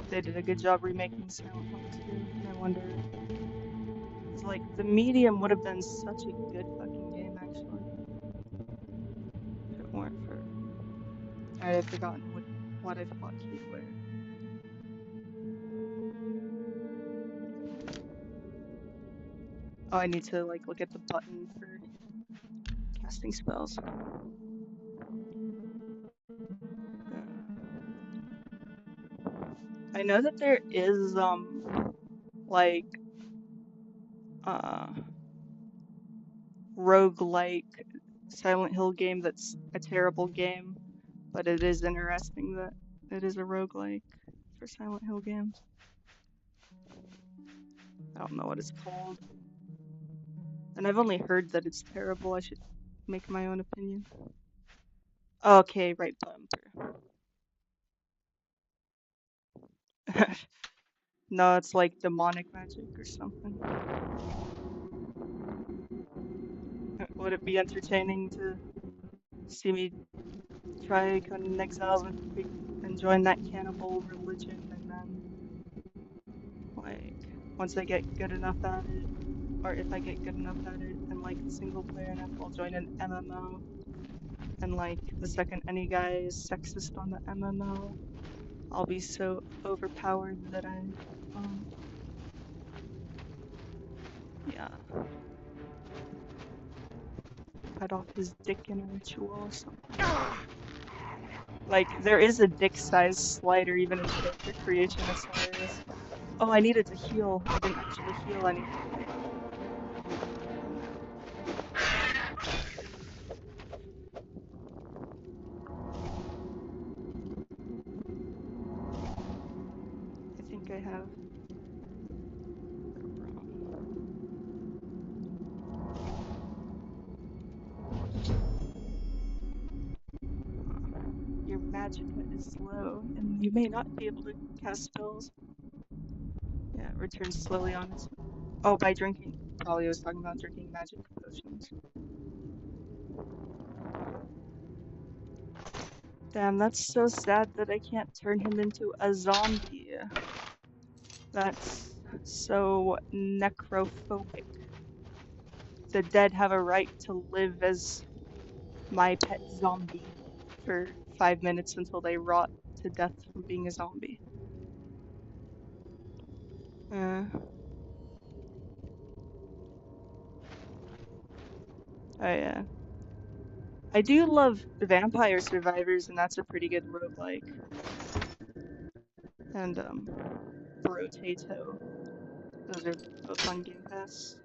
they did a good job remaking Silent Hill 2. And I wonder, it's like the Medium would have been such a good fucking game actually, if it weren't for I had forgotten what I fought Kate where. Oh, I need to like look at the button for casting spells. I know that there is like roguelike Silent Hill game that's a terrible game, but it is interesting that it is a roguelike for Silent Hill games. I don't know what it's called. And I've only heard that it's terrible. I should make my own opinion. Okay, right bumper. No, it's like demonic magic or something. Would it be entertaining to see me try Conan Exiles and join that cannibal religion, and then, like, once I get good enough at it, or if I get good enough at it and like the single player enough, I'll join an MMO, and like the second any guy is sexist on the MMO, I'll be so overpowered that yeah, cut off his dick in a ritual or something. Like, there is a dick size slider even in character creation, it's hilarious. Oh, I needed to heal. I didn't actually heal anything. I think I have your magic is low, and you may not be able to cast spells. Yeah, it returns slowly on its. Oh, by drinking. Probably was talking about drinking magic potions. Damn, that's so sad that I can't turn him into a zombie. That's so necrophobic. The dead have a right to live as my pet zombie for 5 minutes until they rot to death from being a zombie. Oh yeah. I do love Vampire Survivors, and that's a pretty good roguelike. And Brotato. Those are both on Game Pass.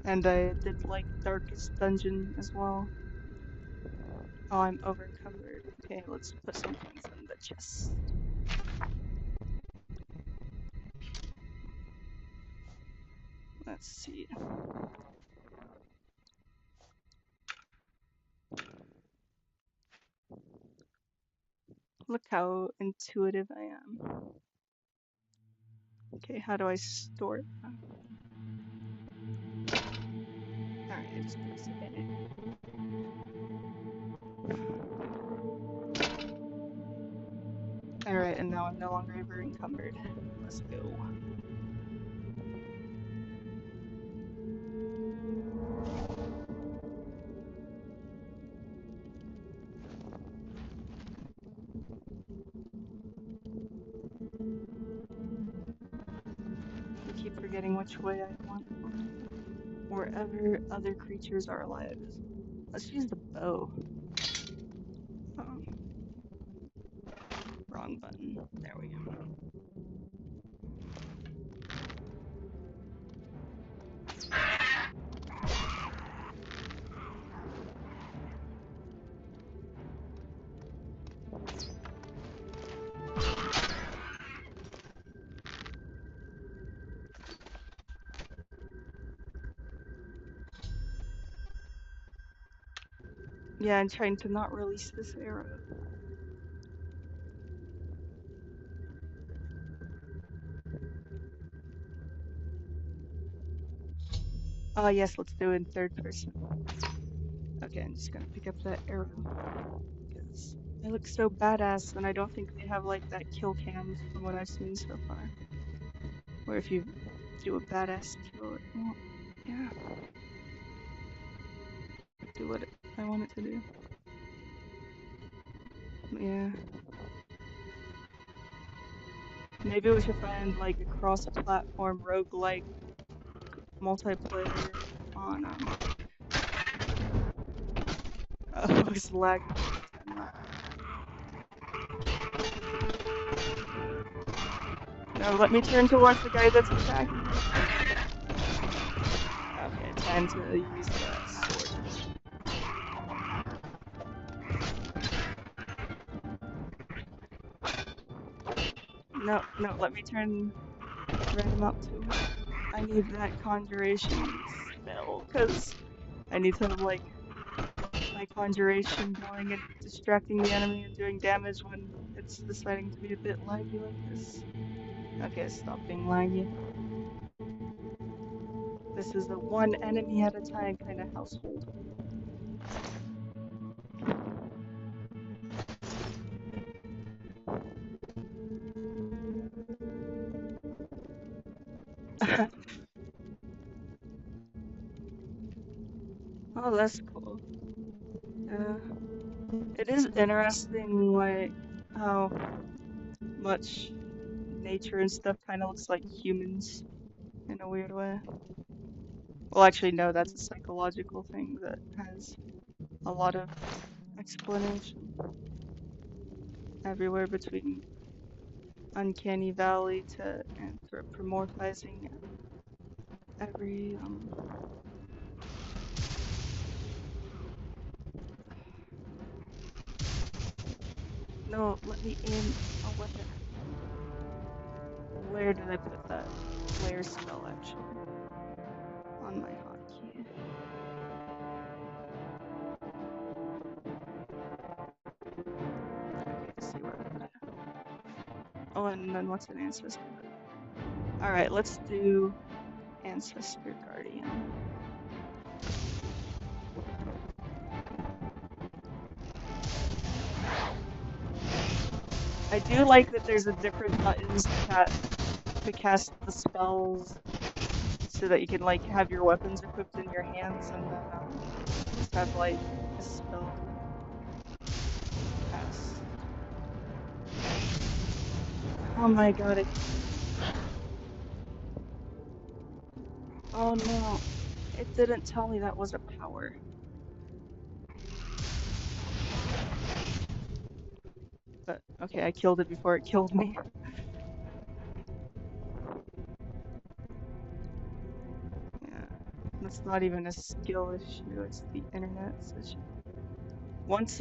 And I did like Darkest Dungeon as well. Oh, I'm over encumbered. Okay, let's put some things in the chest. Let's see. Look how intuitive I am. Okay, how do I store it? Alright, I just press edit. Alright, and now I'm no longer ever encumbered. Let's go. I keep forgetting which way I want. Wherever other creatures are alive. Let's use the bow. Oh. Wrong button. There we go. Yeah, I'm trying to not release this arrow. Oh yes, let's do it in third person. Okay, I'm just gonna pick up that arrow. Because they look so badass, and I don't think they have like that kill cam from what I've seen so far. Where if you do a badass kill, it won't, yeah. Do what I want it to do. Yeah. Maybe we should find like a cross-platform roguelike multiplayer on oh, it's lagging. No, let me turn towards the guy that's attacking me. Okay, time to use that sword. No, no, let me turn him up too. I need that conjuration spell, because I need to, like, my conjuration going and distracting the enemy and doing damage when it's deciding to be a bit laggy like this. Okay, stop being laggy. This is a one enemy at a time kind of household. Oh, that's cool. Yeah. It is interesting, like, how much nature and stuff kind of looks like humans in a weird way. Well, actually, no, that's a psychological thing that has a lot of explanation everywhere between Uncanny Valley to anthropomorphizing every, No, let me in. Oh, what the? Where did I put that flare spell, actually? On my hotkey. Okay, I see where I put it. Oh, and then what's an Ancestor? Alright, let's do Ancestor Guardian. I do like that there's a different buttons to cast the spells so that you can like have your weapons equipped in your hands and then just have like a spell cast. Oh my god, oh no, it didn't tell me that was a power. But okay, I killed it before it killed me. Yeah, that's not even a skill issue, it's the internet's issue. Once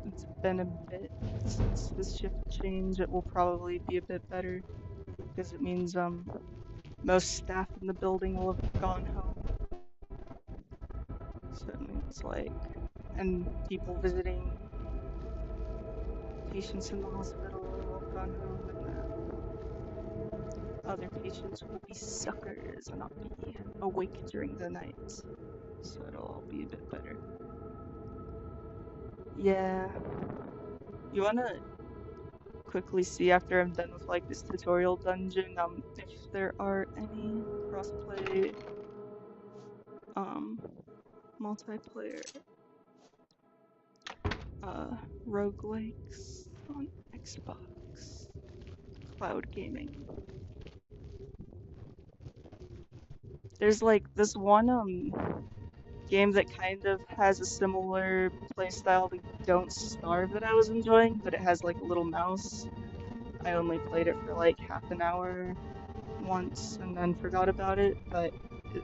it's been a bit since this shift change, it will probably be a bit better because it means most staff in the building will have gone home. So it means like, and people visiting patients in the hospital will have gone home, and other patients will be suckers and not be awake during the night. So it'll all be a bit better. Yeah. You wanna quickly see after I'm done with like this tutorial dungeon, if there are any crossplay multiplayer roguelikes on Xbox Cloud Gaming. There's like this one game that kind of has a similar playstyle to Don't Starve that I was enjoying, but it has like a little mouse. I only played it for like half an hour once and then forgot about it, but it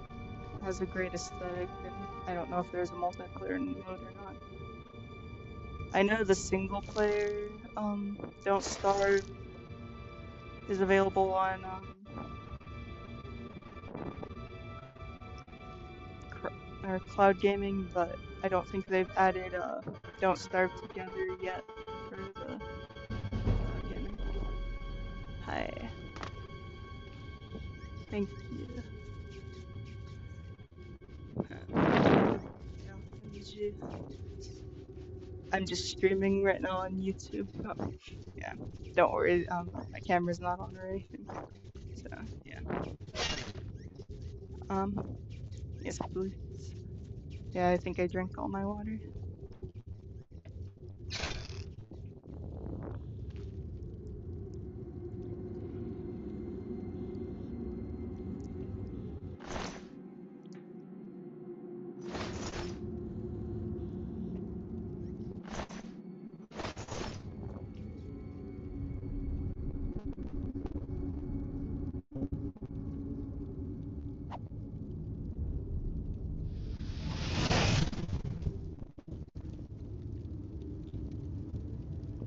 has a great aesthetic, and I don't know if there's a multiplayer mode or not. I know the single player Don't Starve is available on or Cloud Gaming, but I don't think they've added Don't Starve Together yet for the Cloud Gaming. Hi. Thank you. I'm just streaming right now on YouTube. Oh, yeah, don't worry. My camera's not on or anything. So yeah. Yes, please. Yeah, I think I drank all my water.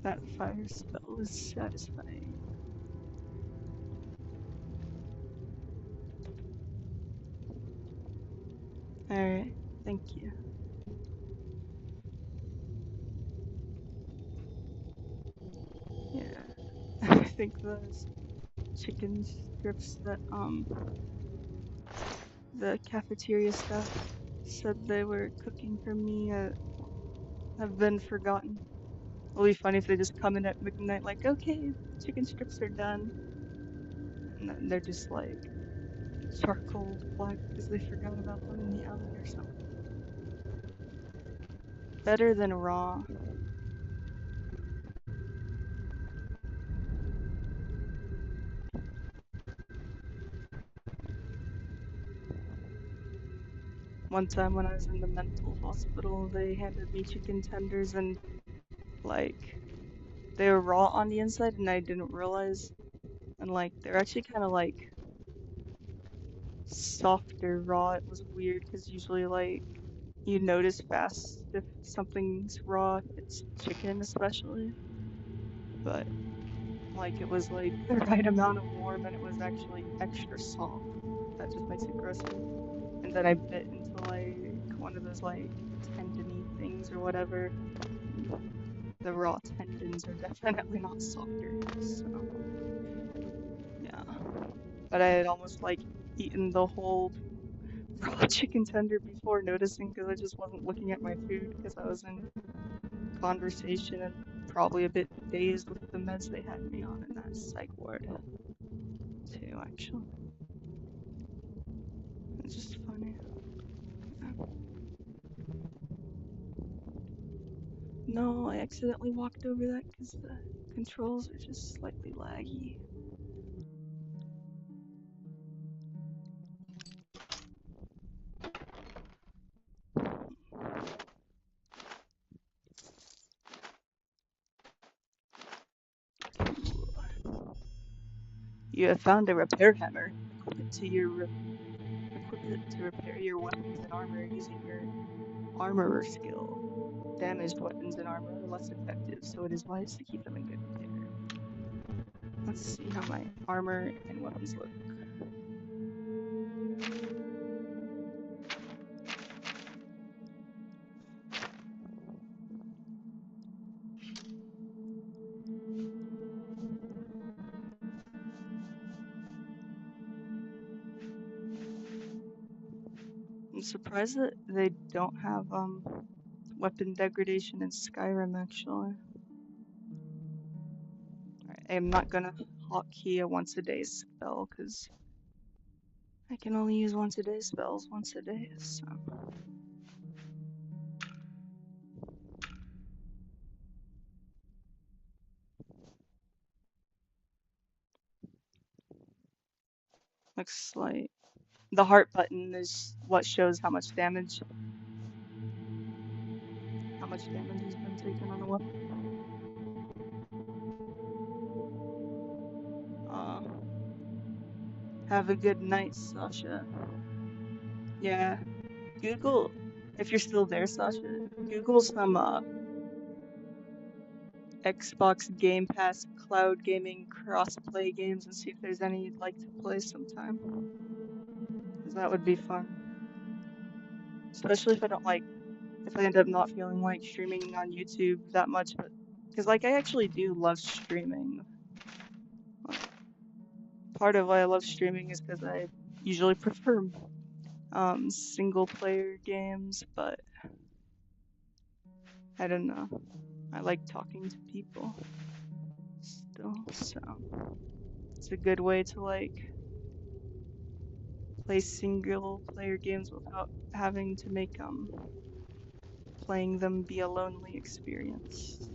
That fire spell was satisfying. Alright, thank you. think the chicken strips that the cafeteria staff said they were cooking for me have been forgotten. It'll be funny if they just come in at midnight like, okay, chicken strips are done. And then they're just like charcoal black because they forgot about them in the oven or something. Better than raw. One time when I was in the mental hospital, they handed me chicken tenders and like they were raw on the inside and I didn't realize. And like they're actually kind of like softer raw. It was weird because usually like you notice fast if something's raw, if it's chicken especially. But like it was like the right amount of warm and it was actually extra soft. That just makes it grosser. And then I bit into like one of those like tendony things or whatever. The raw tendons are definitely not softer, so yeah. But I had almost like eaten the whole raw chicken tender before noticing because I just wasn't looking at my food because I was in conversation and probably a bit dazed with the meds they had me on in that psych ward too, actually. It's just funny. Yeah. No, I accidentally walked over that because the controls are just slightly laggy. You have found a repair hammer. Equip it to repair your weapons and armor using your armorer skill. Damaged weapons and armor are less effective, so it is wise to keep them in good repair. Let's see how my armor and weapons look. I'm surprised that they don't have weapon degradation in Skyrim actually. Alright, I am not gonna hotkey a once a day spell because I can only use once a day spells once a day, so. Looks like the heart button is what shows how much damage has been taken on a weapon. Have a good night, Sasha. Yeah, Google, if you're still there, Sasha, Google some Xbox Game Pass cloud gaming cross-play games and see if there's any you'd like to play sometime. Because that would be fun. Especially if if I end up not feeling like streaming on YouTube that much, but because like I actually do love streaming. Like, part of why I love streaming is because I usually prefer single player games, but I don't know. I like talking to people still, so it's a good way to like play single player games without having to make playing them be a lonely experience.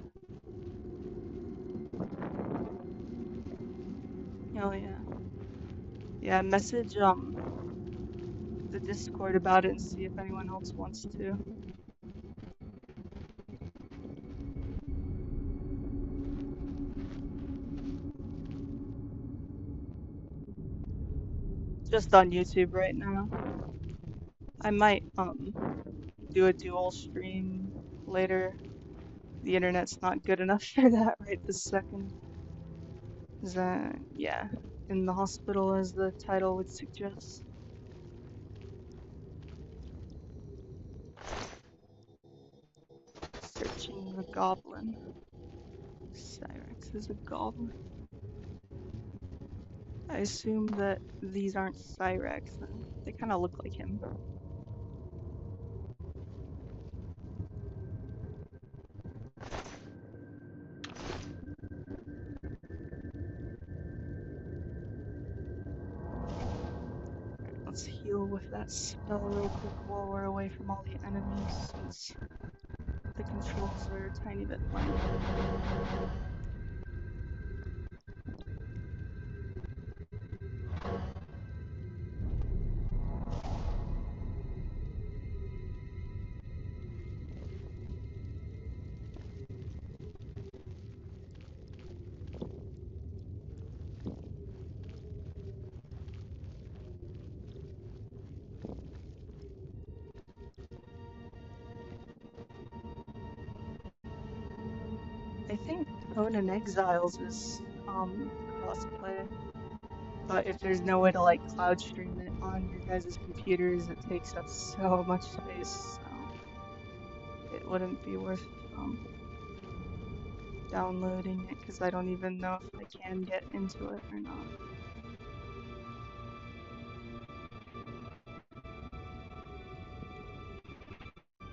Oh yeah. Yeah, message the Discord about it and see if anyone else wants to. Just on YouTube right now. I might do a dual stream later. The internet's not good enough for that right this second. Yeah, in the hospital as the title would suggest. Searching the goblin. Cyrex is a goblin. I assume that these aren't Cyrax then. They kind of look like him. Let's heal with that spell real quick while we're away from all the enemies, since the controls are a tiny bit funny. I think Conan Exiles is crossplay, but if there's no way to like cloud stream it on your guys' computers, it takes up so much space, so it wouldn't be worth downloading it because I don't even know if I can get into it or not.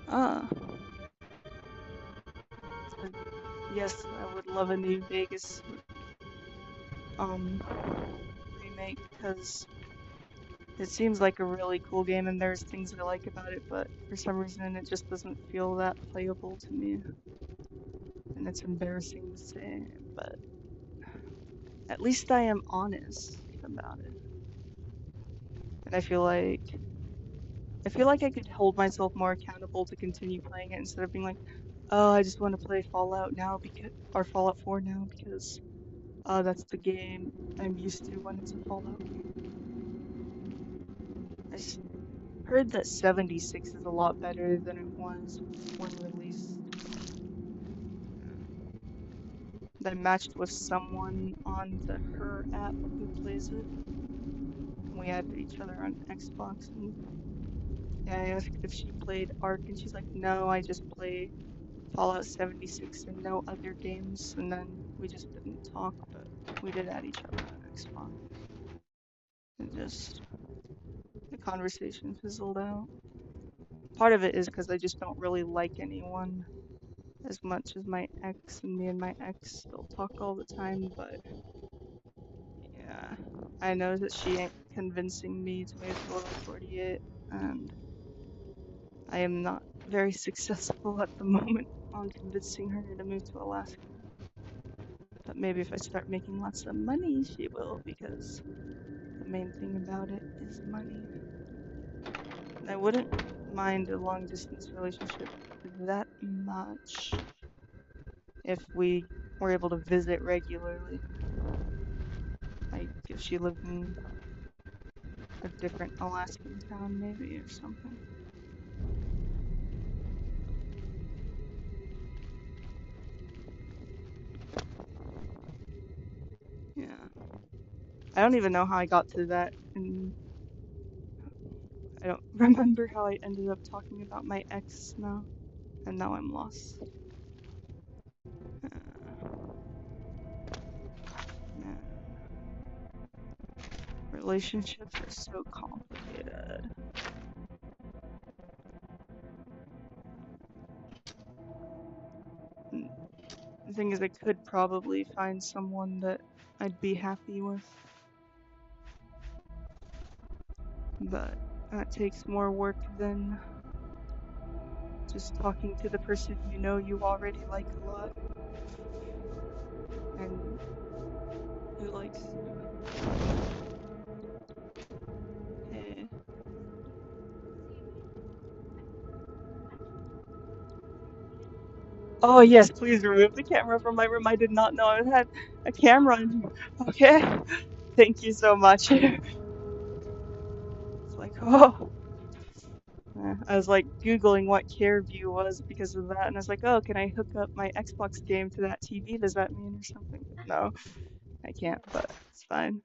Ah, yes, I would love a New Vegas remake because it seems like a really cool game and there's things I like about it, but for some reason it just doesn't feel that playable to me. And it's embarrassing to say, but at least I am honest about it. And I feel like I could hold myself more accountable to continue playing it instead of being like, oh, I just want to play Fallout now because or Fallout 4 now because that's the game I'm used to when it's a Fallout game. I just heard that 76 is a lot better than it was when released. I matched with someone on the Her app who plays it. We added each other on Xbox, and yeah, I asked if she played Ark, and she's like, no, I just play Fallout 76 and no other games. And then we just didn't talk, but we did add each other on Xbox. And just the conversation fizzled out. Part of it is because I just don't really like anyone as much as my ex, and me and my ex still talk all the time, but yeah, I know that she ain't convincing me to move to level 48, and I am not very successful at the moment on convincing her to move to Alaska. But maybe if I start making lots of money, she will, because the main thing about it is money. And I wouldn't mind a long distance relationship that much if we were able to visit regularly. Like if she lived in a different Alaskan town maybe or something. Yeah. I don't even know how I got to that, and I don't remember how I ended up talking about my ex now, and now I'm lost. Man. Relationships are so complicated. The thing is, I could probably find someone that I'd be happy with, but that takes more work than just talking to the person you know you already like a lot and who likes you. Hey. Oh yes, please remove the camera from my room. I did not know I had a camera in here. Okay. Thank you so much. It's like, oh. I was like Googling what CareView was because of that, and I was like, oh, can I hook up my Xbox game to that TV? Does that mean or something? No, I can't, but it's fine.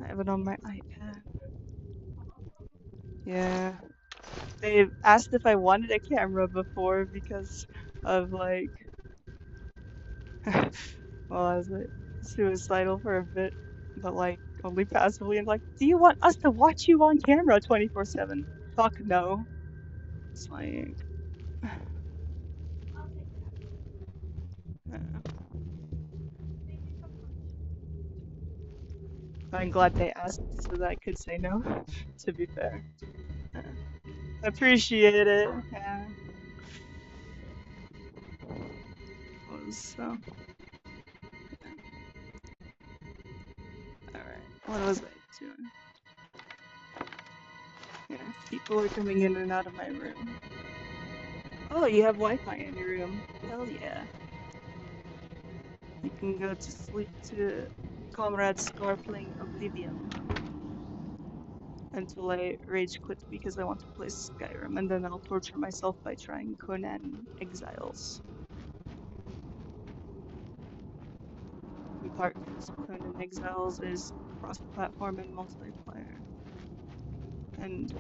I have it on my iPad. Yeah. They asked if I wanted a camera before because of like, well, I was like suicidal for a bit. but like only passively and like, do you want us to watch you on camera 24/7? Fuck no. It's like, I'm glad they asked so that I could say no, to be fair. Uh, Appreciate it. Yeah. So, alright. What was I doing? Yeah, people are coming in and out of my room. Oh, you have Wi-Fi in your room. Hell yeah. You can go to sleep to Comrade Scar playing Oblivion until I rage quit because I want to play Skyrim, and then I'll torture myself by trying Conan Exiles. In part because Conan Exiles is cross-platform and multiplayer. And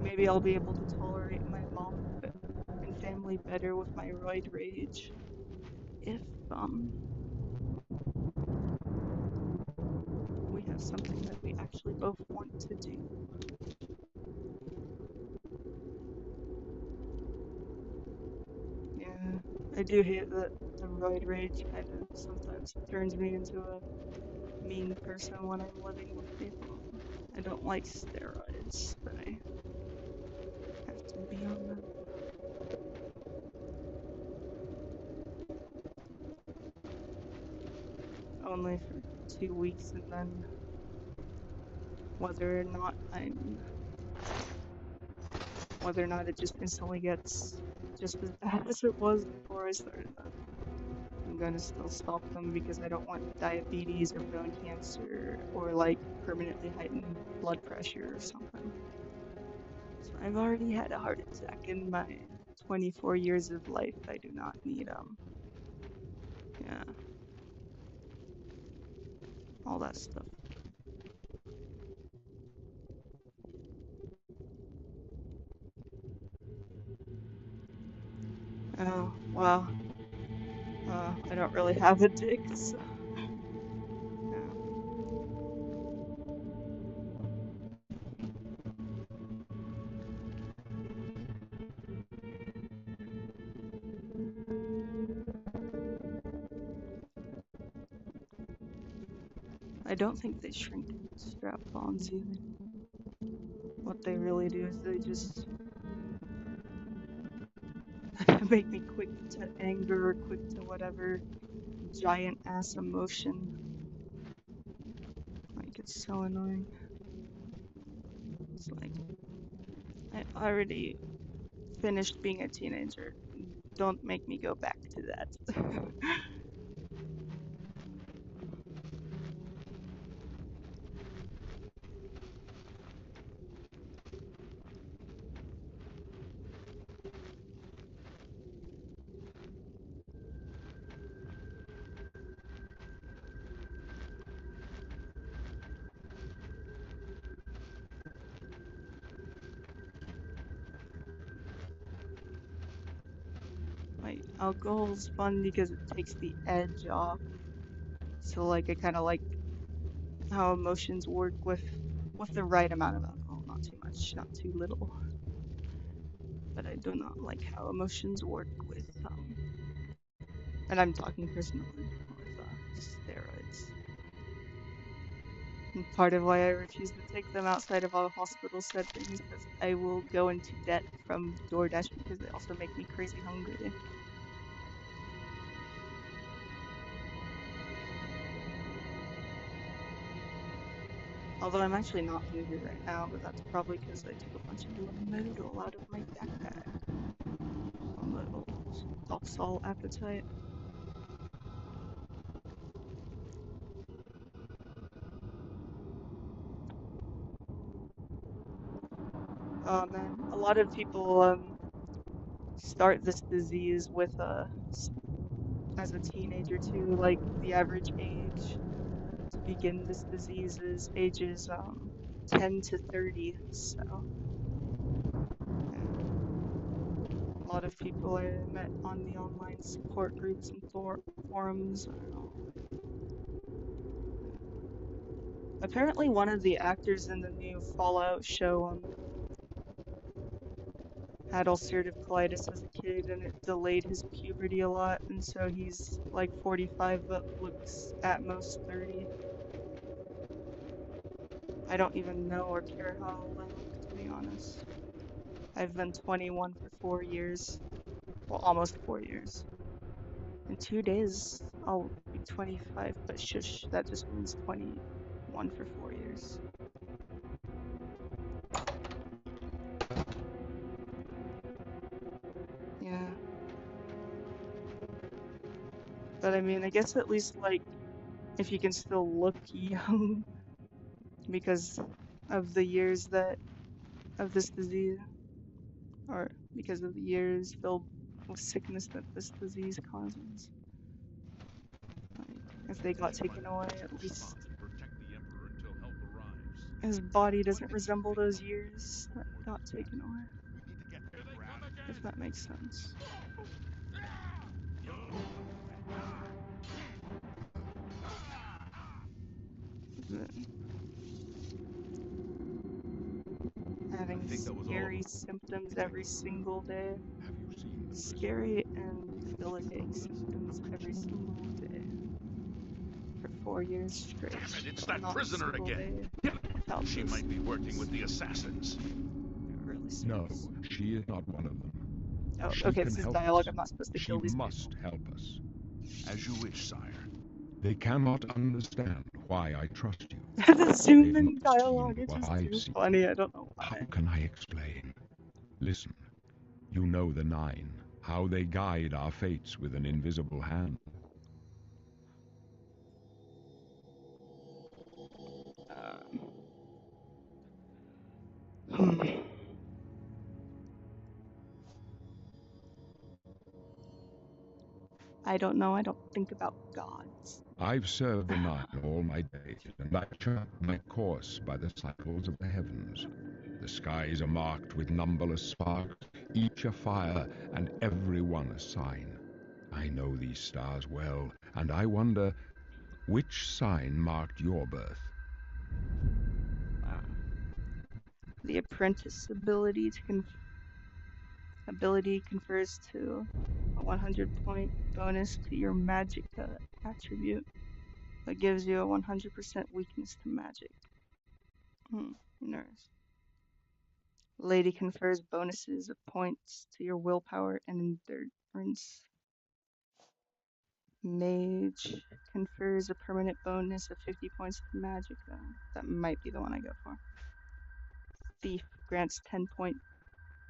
maybe I'll be able to tolerate my mom and family better with my roid rage if we have something that we actually both want to do. Yeah, I do hate that the roid rage kind of sometimes turns me into a mean person when I'm living with people. I don't like steroids, but I have to be on them. Only for 2 weeks, and then whether or not it just instantly gets just as bad as it was before I started them. I'm gonna still stop them because I don't want diabetes or bone cancer or like permanently heightened blood pressure or something. So I've already had a heart attack in my 24 years of life. I do not need yeah, all that stuff. Oh, wow. I don't really have a dick, so yeah. I don't think they shrink strap-ons either. What they really do is they just make me quick to anger or quick to whatever giant ass emotion. Like, it's so annoying. It's like, I already finished being a teenager. Don't make me go back to that. Like, alcohol's fun because it takes the edge off. So, like, I kind of like how emotions work with the right amount of alcohol. Not too much, not too little. But I do not like how emotions work with, and I'm talking personally, with steroids. And part of why I refuse to take them outside of all hospital settings is because I will go into debt from DoorDash because they also make me crazy hungry. Although I'm actually not hungry right now, but that's probably because I took a bunch of Lemodal out of my backpack. A little Doxol appetite. Oh man, a lot of people start this disease with as a teenager too. Like the average age to begin this disease is ages 10 to 30. So yeah. A lot of people I met on the online support groups and forums Apparently one of the actors in the new Fallout show had ulcerative colitis as a kid and it delayed his puberty a lot, and so he's like 45 but looks at most 30. I don't even know or care how old I look, to be honest. I've been 21 for 4 years. Well, almost 4 years. In 2 days, I'll be 25, but shush, that just means 21 for 4 years. Yeah. But I mean, I guess at least, like, if you can still look young because of the years of this disease, or because of the years filled with sickness that this disease causes. Like, if they got taken away, at least To protect the Emperor until help arrives. his body doesn't resemble those years that got taken away. We need to get there, Brad. If that makes sense. Then having I think that was all of scary them. symptoms every single day. Have you seen the Scary and debilitating symptoms every single day. For 4 years straight. Damn it, it's that Not a prisoner single again. day without She those might be working symptoms. with the assassins. Really No, serious. she is not one of them. Oh, She okay, can this is help dialogue. us. I'm not supposed to She kill these must people. help us. As you wish, sire. They cannot understand why I trust you. The zoom They've in not dialogue seen is what just I've too seen. funny. I don't know How why. can I explain? Listen, you know the Nine, how they guide our fates with an invisible hand. Hmm. I don't know. I don't think about gods. I've served the Nine all my days, and I chart my course by the cycles of the heavens. The skies are marked with numberless sparks, each a fire, and every one a sign. I know these stars well, and I wonder, which sign marked your birth? The apprentice ability confers to a 100-point bonus to your magic attribute that gives you a 100% weakness to magic. Nurse. Lady confers bonuses of points to your willpower and endurance. Mage confers a permanent bonus of 50 points to magic. That might be the one I go for. Thief grants 10-point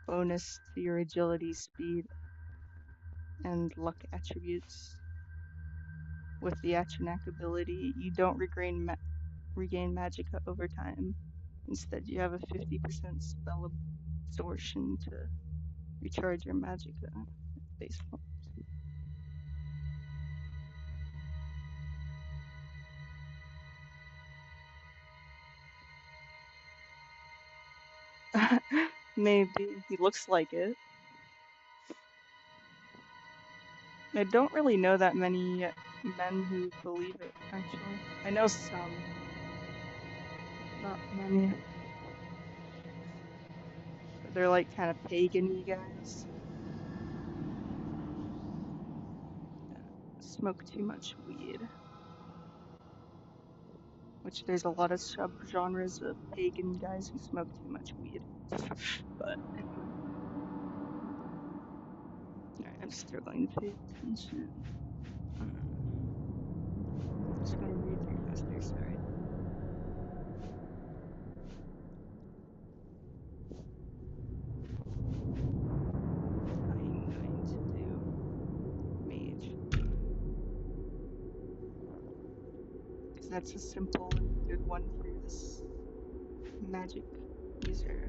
bonus to your agility, speed, and luck attributes. With the Achenak ability, you don't regain magicka over time. Instead, you have a 50% spell absorption to recharge your magicka base points. Maybe. He looks like it. I don't really know that many men who believe it, actually. I know some. Not many. But they're like kind of pagan-y guys. Smoke too much weed. Which there's a lot of subgenres of pagan guys who smoke too much weed. But anyway. Alright, I'm struggling to pay attention. Just gonna read through faster, sorry. I'm going to do mage. Because that's a simple and good one for this magic user.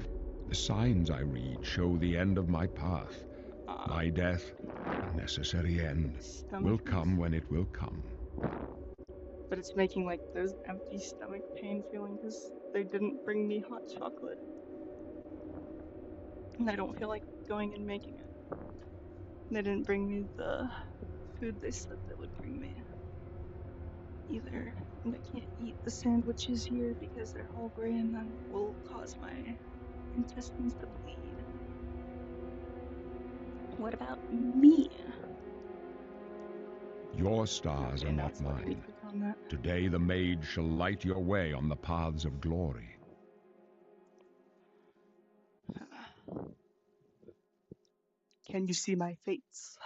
The signs I read show the end of my path. My death, a necessary end, will come when it will come. But it's making like those empty stomach pain feeling because they didn't bring me hot chocolate. And I don't feel like going and making it. They didn't bring me the food they said they would bring me. either. And I can't eat the sandwiches here because they're whole grain and will cause my intestines to bleed. What about me? Your stars Okay, are now not it's letting me mine. click on that. Today the mage shall light your way on the paths of glory. Can you see my fates?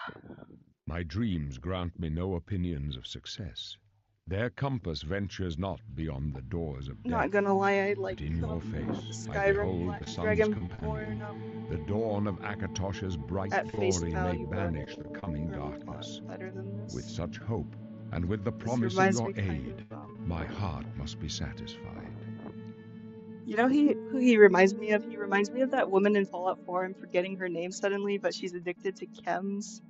My dreams grant me no opinions of success. Their compass ventures not beyond the doors of death. Not gonna lie, I like But in your the face I Skyrim behold Black the sun's Dragonborn companion. The dawn of Akatosh's bright at face glory may value, but banish the coming really a lot darkness. better than this. With such hope, and with the This promise of reminds your me kind aid, of, my heart must be satisfied. you know who he reminds me of? He reminds me of that woman in Fallout 4. I'm forgetting her name suddenly, but she's addicted to chems.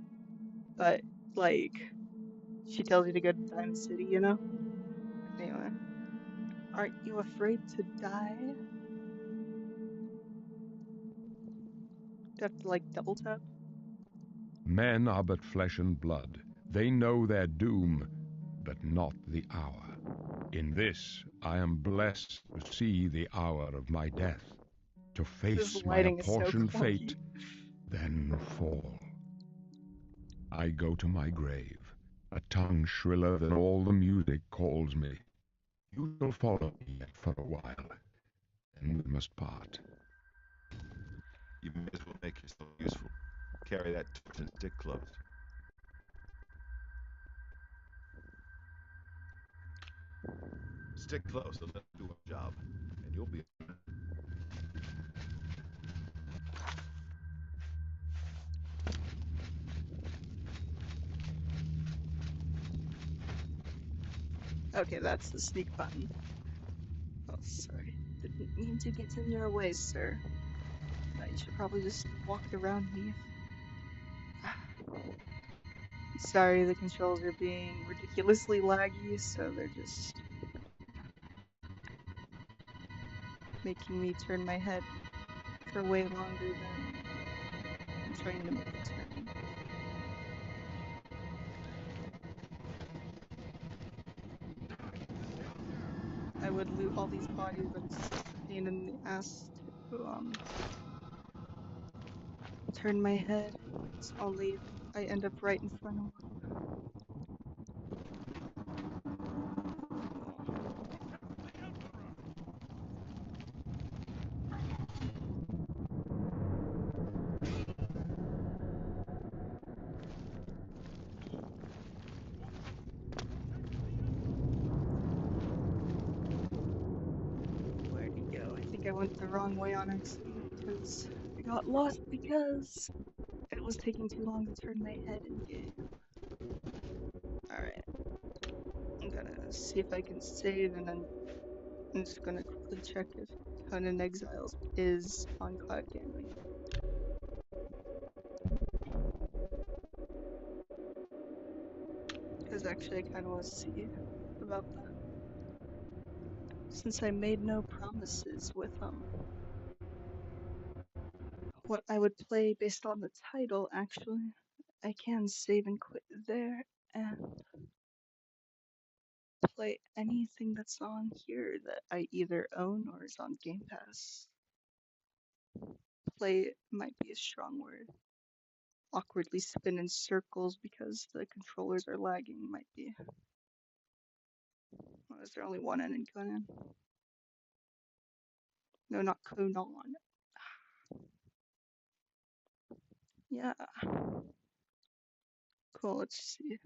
But like, she tells you to go to Diamond City, you know? Anyway, aren't you afraid to die? Do you have to like double tap? Men are but flesh and blood. They know their doom, but not the hour. In this I am blessed to see the hour of my death, to This face my lighting is so apportioned clunky. fate, then fall. I go to my grave. A tongue shriller than all the music calls me. You shall follow me yet for a while, then we must part. You may as well make yourself useful. Carry that torch and stick close. Stick close and let's do our job, and you'll be. Okay, that's the sneak button. Oh, sorry. Didn't mean to get in your way, sir. You should probably just walk around me. Sorry, the controls are being ridiculously laggy, so they're just making me turn my head for way longer than I'm trying to make it turn. I would loot all these bodies, but it's such a pain in the ass to turn my head. It's only if I end up right in front of one. Where'd he go? I think I went the wrong way on accident because I got lost because it was taking too long to turn my head in game. Alright. I'm gonna see if I can save, and then I'm just gonna quickly check if Conan Exiles is on cloud gaming. Because actually I kinda wanna see about that. Since I made no promises with what I would play based on the title, actually, I can save and quit there and play anything that's on here that I either own or is on Game Pass. Play might be a strong word. Awkwardly spin in circles because the controllers are lagging might be. Oh, is there only one N in Conan? No, not Conan. Yeah. Cool, let's see.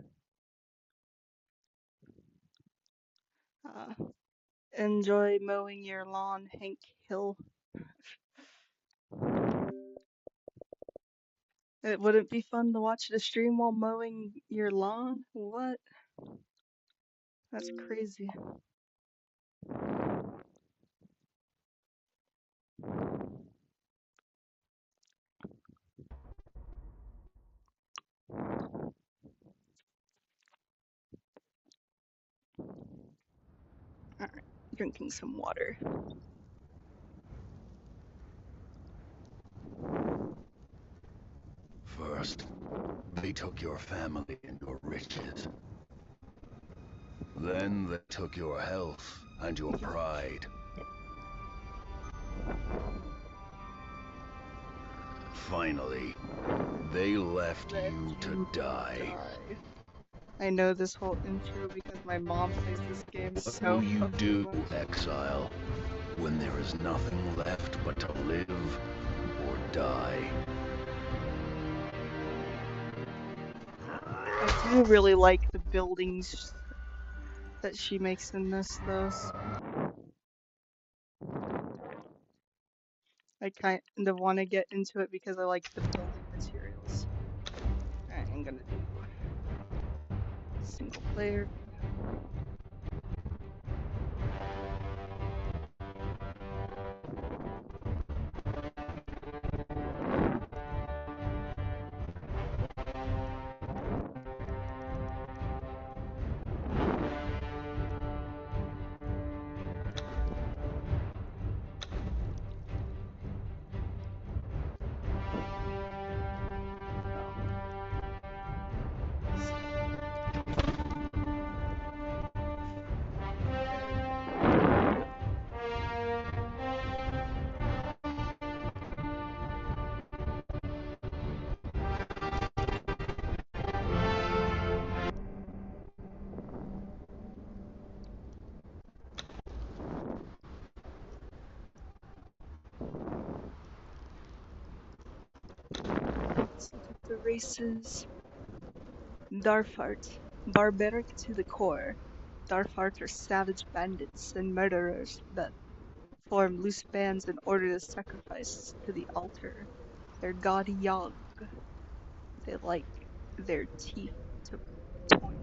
Enjoy mowing your lawn, Hank Hill. It wouldn't be fun to watch the stream while mowing your lawn? What? That's crazy. Alright, drinking some water. First, they took your family and your riches. Then they took your health and your pride. Finally, they left you to die. I know this whole intro because my mom plays this game What so will you fucking do, much. exile, when there is nothing left but to live or die? I do really like the buildings that she makes in this, though. I kind of want to get into it because I like the building materials. Alright, I'm gonna do single player. Let's look at the races. Darfart. Barbaric to the core. Darfart are savage bandits and murderers that form loose bands in order to sacrifice to the altar their god Yog. They like their teeth to point.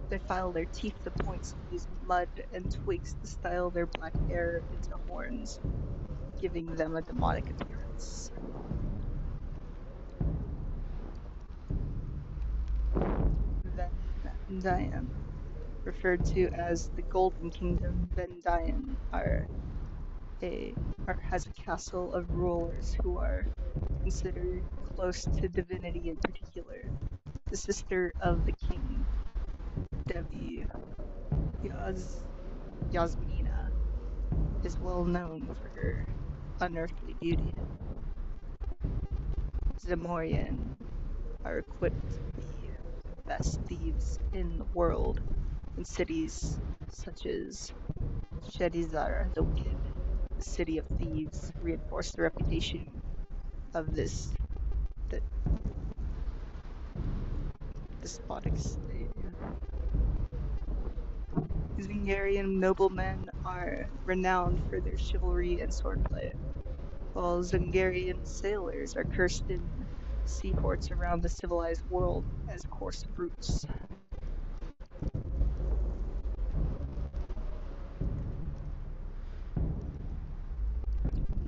They file their teeth to points and use mud and twigs to style their black hair into horns, giving them a demonic appearance. Vendayan, referred to as the Golden Kingdom, Vendayan has a castle of rulers who are considered close to divinity in particular. The sister of the king, Devi Yasmina, is well known for her unearthly beauty. Zamorian are equipped to be the best thieves in the world in cities such as Shedizar the Wicked, the city of thieves, reinforced the reputation of this despotic state. Zingarian noblemen are renowned for their chivalry and swordplay, while Zingarian sailors are cursed in seaports around the civilized world as coarse brutes.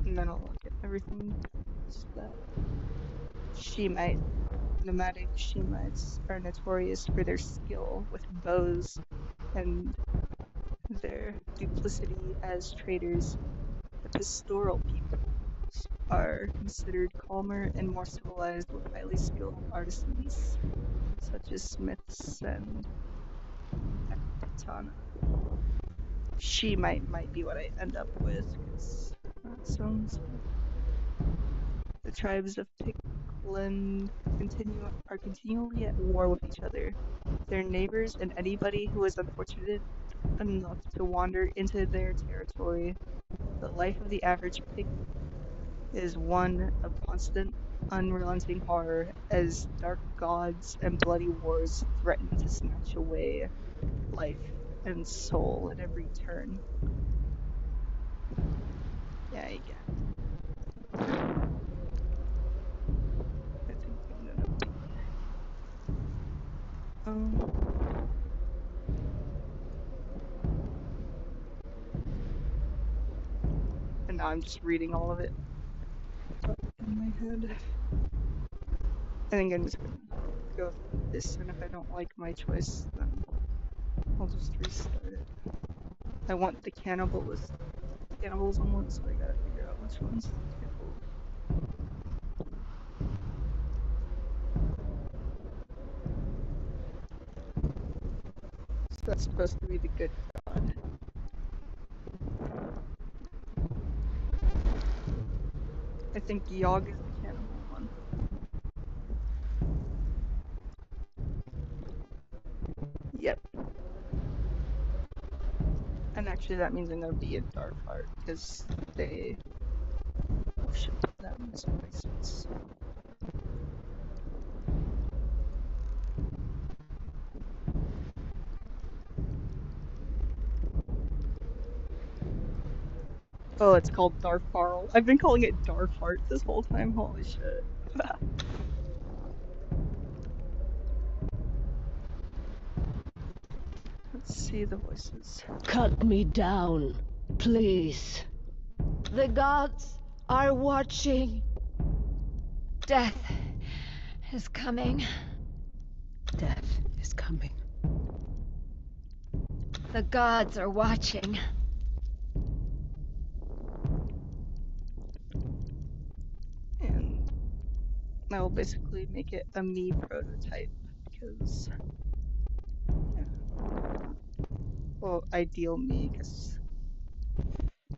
And then I'll look at everything that Shemite. Nomadic Shemites are notorious for their skill with bows and their duplicity as traders. The pastoral peoples are considered calmer and more civilized with highly skilled artisans, such as smiths and Ekbatana. Shemite might be what I end up with, because that sounds... The tribes of Pickland are continually at war with each other. Their neighbors and anybody who is unfortunate enough to wander into their territory. The life of the average Pick is one of constant, unrelenting horror as dark gods and bloody wars threaten to snatch away life and soul at every turn. Yeah, I get it. I think I'm gonna be... And now I'm just reading all of it in my head. I think I'm just gonna go through this, and if I don't like my choice, then I'll just restart it. I want the cannibalism one, so I gotta figure out which ones. That's supposed to be the good god. I think Yogg is the cannibal one. Yep. And actually that means I'm gonna be a Darkheart, because they worship them as Christs. Oh, it's called Darfarl. I've been calling it Darkheart this whole time, holy shit. Let's see the voices. Cut me down, please. The gods are watching. Death is coming. Death is coming. The gods are watching. And I will basically make it a me prototype, because, yeah. Well, ideal me, because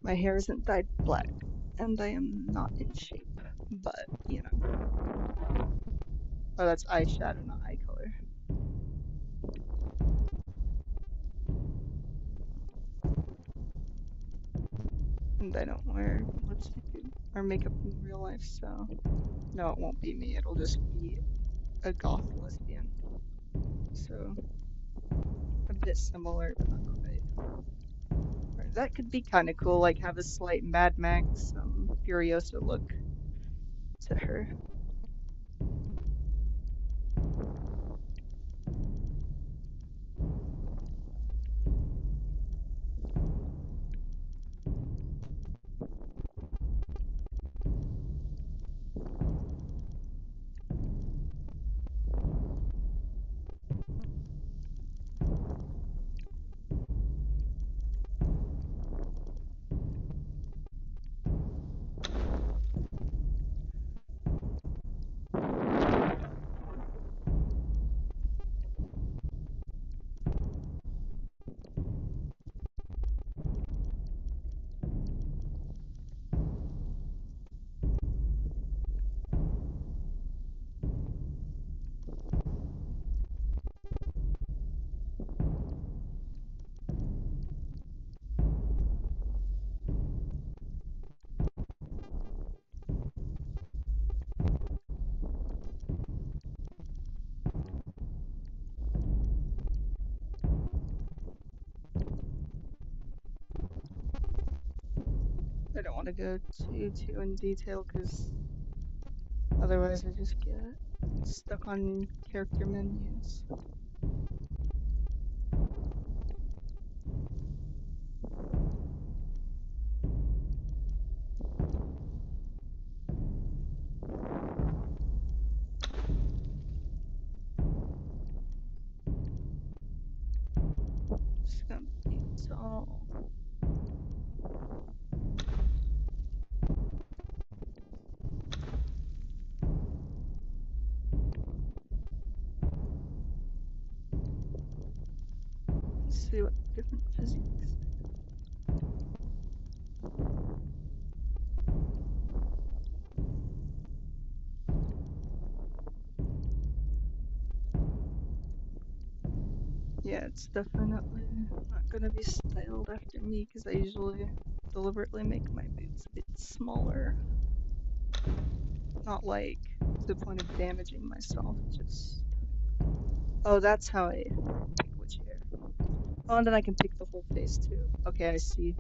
my hair isn't dyed black, and I am not in shape, but, you know. Oh, that's eyeshadow, not eye color. And I don't wear lipstick or makeup in real life, so no, it won't be me. It'll just be a goth lesbian. So a bit similar, but not quite. Or that could be kind of cool, like have a slight Mad Max, Furiosa look to her. I don't want to go too in detail, because otherwise I just get stuck on character menus. Just gonna be tall. Let's see what different physiques. Yeah, it's definitely not gonna be styled after me, because I usually deliberately make my boots a bit smaller. Not like to the point of damaging myself, just... Oh, that's how I pick which hair. Oh, and then I can pick the whole face too. Okay, I see.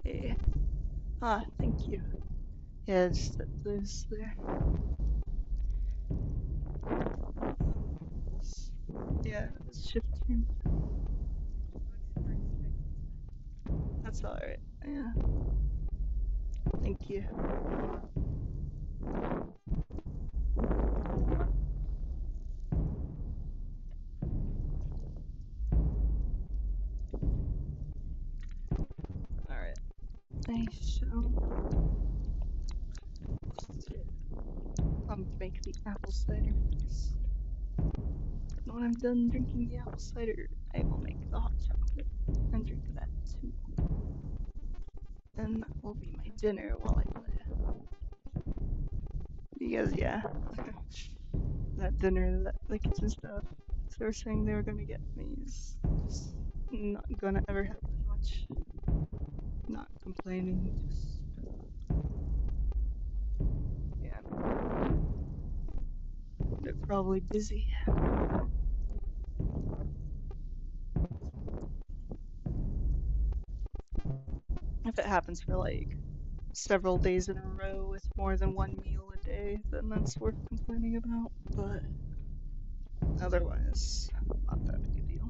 Hey. Ah, thank you. Yeah, just set this there. Yeah, it's shifting. That's alright. Yeah. Thank you. Alright. I shall make the apple cider first. And when I'm done drinking the apple cider, I will make the hot chocolate and drink that too. And that will be my dinner while I play. Because, yeah, that dinner, the kitchen stuff they were saying they were gonna get me is just not gonna ever happen much. Not complaining, just. Yeah. They're probably busy. If it happens for like several days in a row with more than one meal a day, then that's worth complaining about. But otherwise, not that big a deal.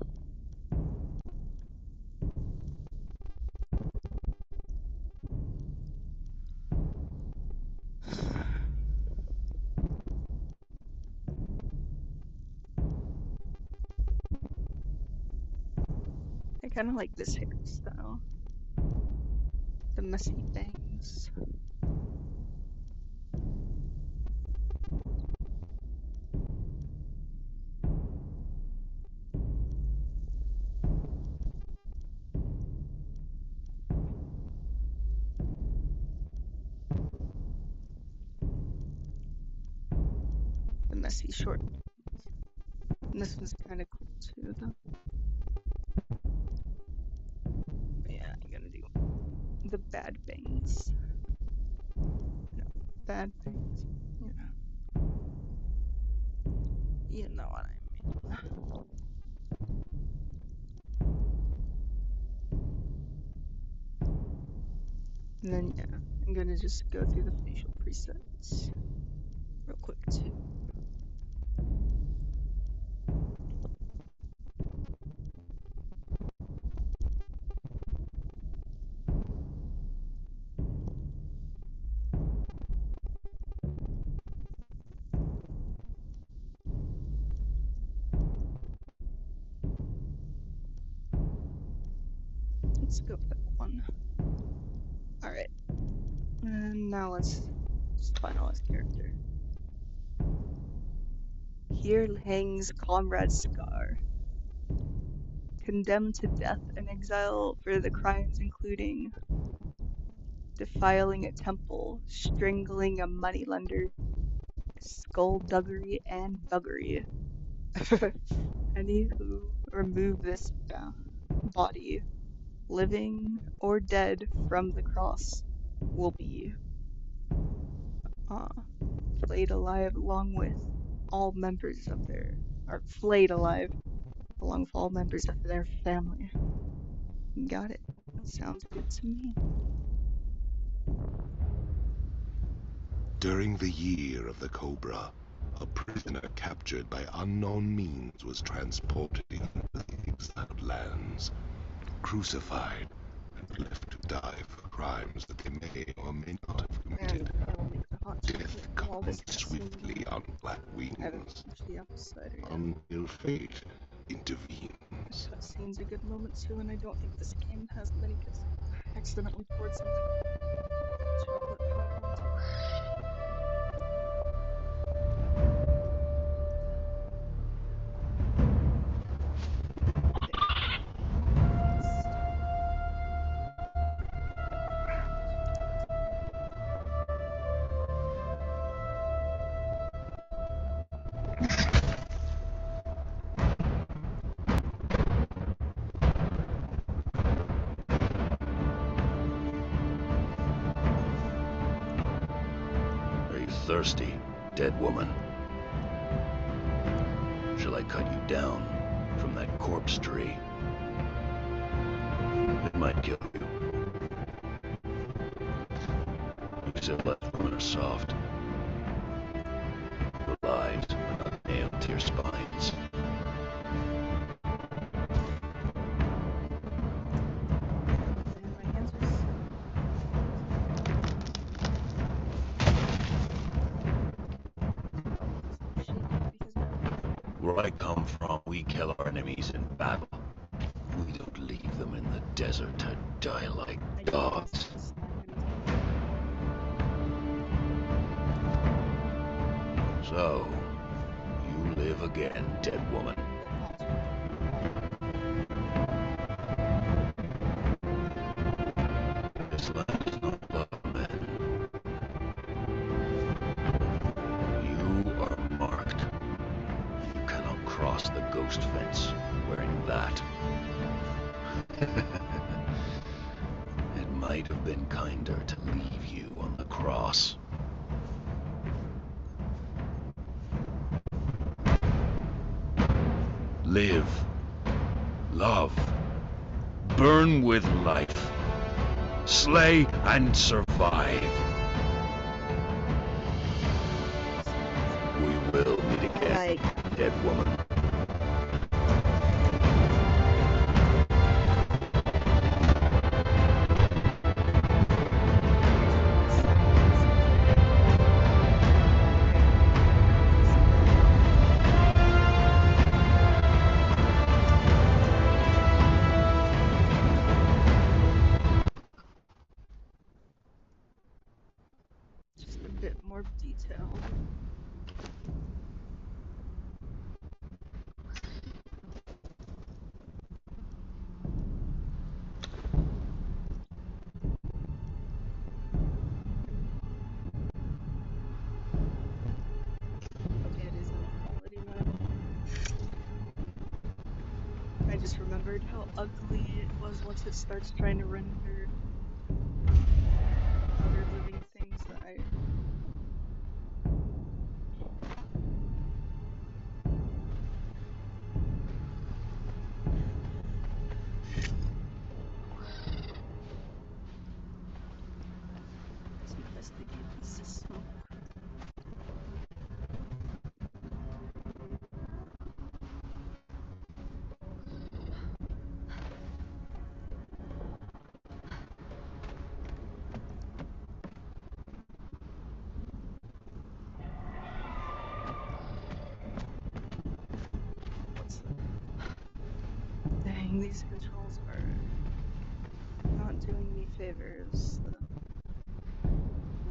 I kind of like this hairstyle. The messy bangs. The messy short. And this one's kind of cool too, though. But yeah, I'm gonna do the bad bangs. No, bad bangs. You know what I mean. And then yeah, I'm gonna just go through the facial presets real quick too. Let's go with that one. Alright. And now let's just finalize character. Here hangs Comrade Scar, condemned to death and exile for the crimes including defiling a temple, strangling a moneylender, skullduggery, and buggery. Any who remove this body, living or dead, from the cross will be flayed alive along with all members of their, or flayed alive along with all members of their family. Got it. That sounds good to me. During the year of the Cobra, a prisoner captured by unknown means was transported into the exiled lands, crucified, and left to die for crimes that they may or may not have committed. Death comes swiftly on black wings, until fate intervenes. This cutscene's a good moment too, and I don't think this game has many because I accidentally poured some chocolate powder onto it. Thirsty, dead woman. Shall I cut you down from that corpse tree? It might kill you. You said left women are soft. Your lives are not nailed to your spines. Where I come from, we kill our enemies in battle. We don't leave them in the desert to die like dogs. So, you live again, dead woman. This land is not love, man. You are marked. You cannot cross the ghost fence wearing that. It might have been kinder to leave you on the cross. Live. Love. Burn with life. Slay and survive. We will meet again, dead woman. Just a bit more detailed. Okay, it is a quality map. I just remembered how ugly it was once it starts trying to render other living things that I... Let's investigate the system. Dang, these controls are not doing me favors. The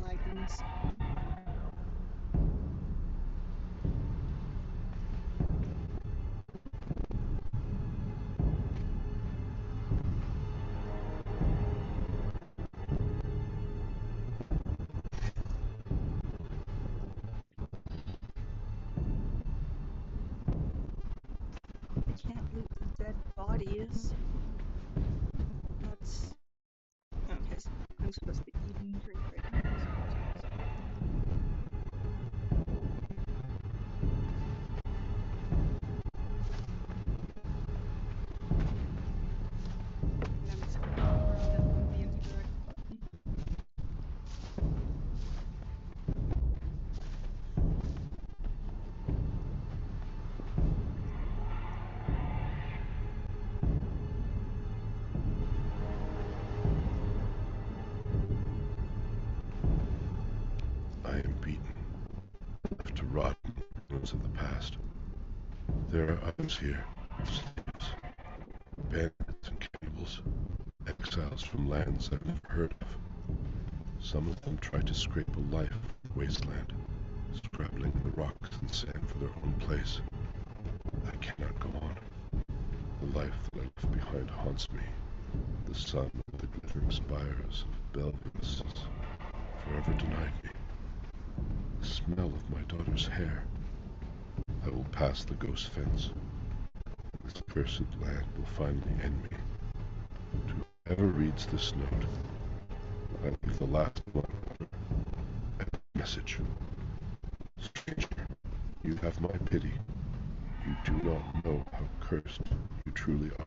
lagging sound. I can't loot the dead bodies. That's... Okay, so I'm supposed to eat and drink right now. And I'm just gonna the indirect button. I am beaten, left to rot in the ruins of the past. There are others here, slaves, bandits and cannibals, exiles from lands I've never heard of. Some of them try to scrape a life from the wasteland, scrabbling the rocks and sand for their own place. I cannot go on. The life that I left behind haunts me. The sun with the glittering spires of Belvus has forever denied me. The smell of my daughter's hair. I will pass the ghost fence. This cursed land will finally end me. To whoever reads this note, I leave the last one and a message. Stranger, you have my pity. You do not know how cursed you truly are.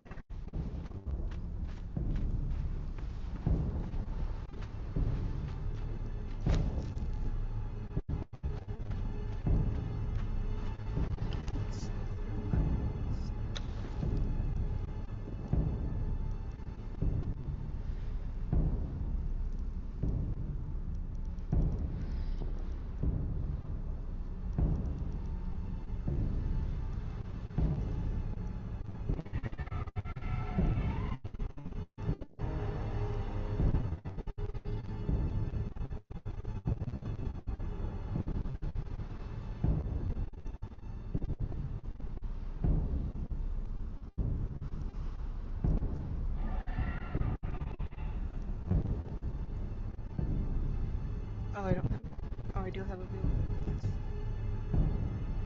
have available points.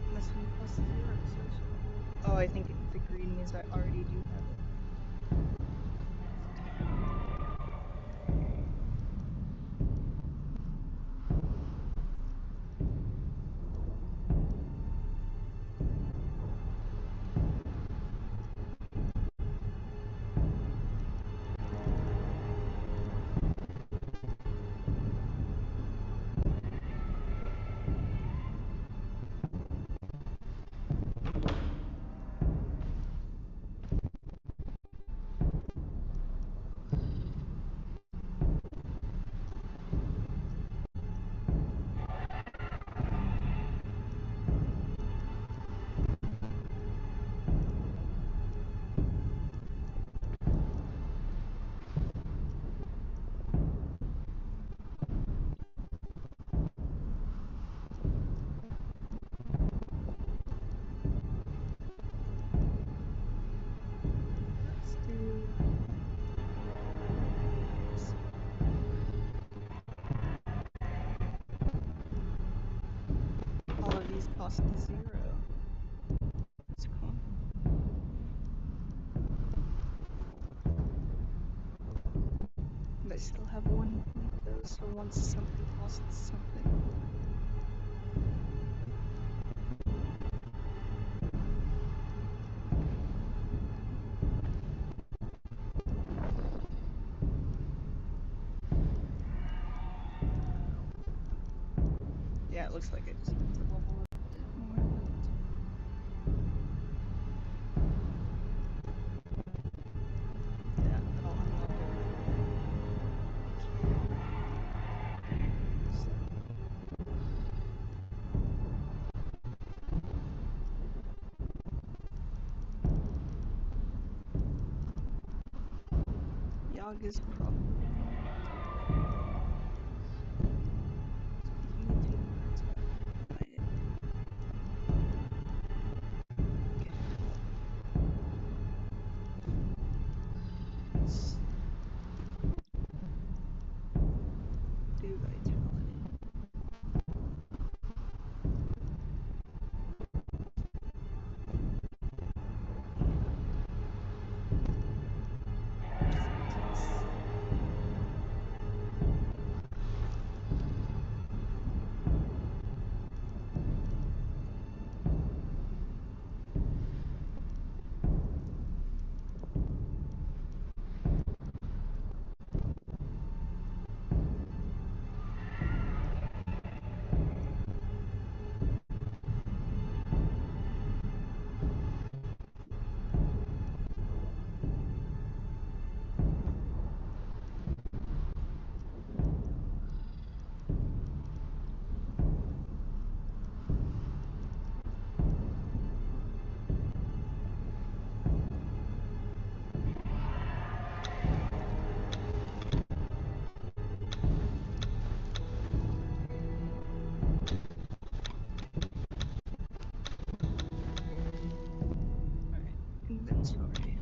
Unless when it costs 0, so it should. Oh, I think the green means I already do have it. Let's do. All of these cost 0. It's cool. And I still have 1 point though, so once something costs something. Yeah, it looks like I just need to level up a bit more. Yeah, that'll unlock everything. Yogg is probably. You need 2 more attack. Right. Okay. Let's do vitality. Inventory.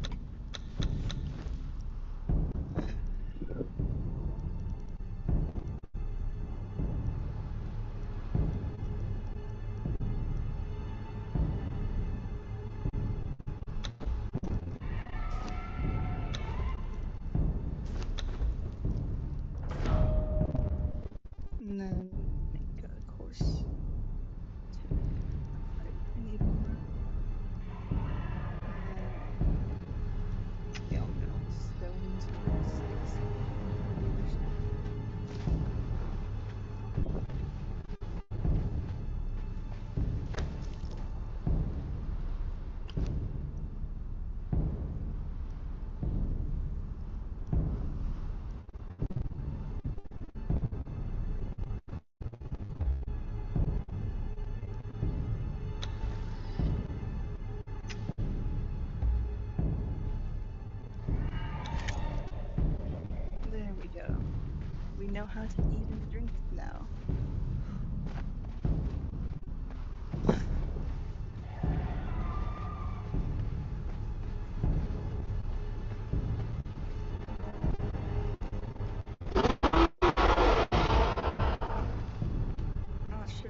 And then make a course to I need more. And then yeah, I'll get all the stones and sticks for the other stuff. There we go. We know how to eat and drink now. Oh shit.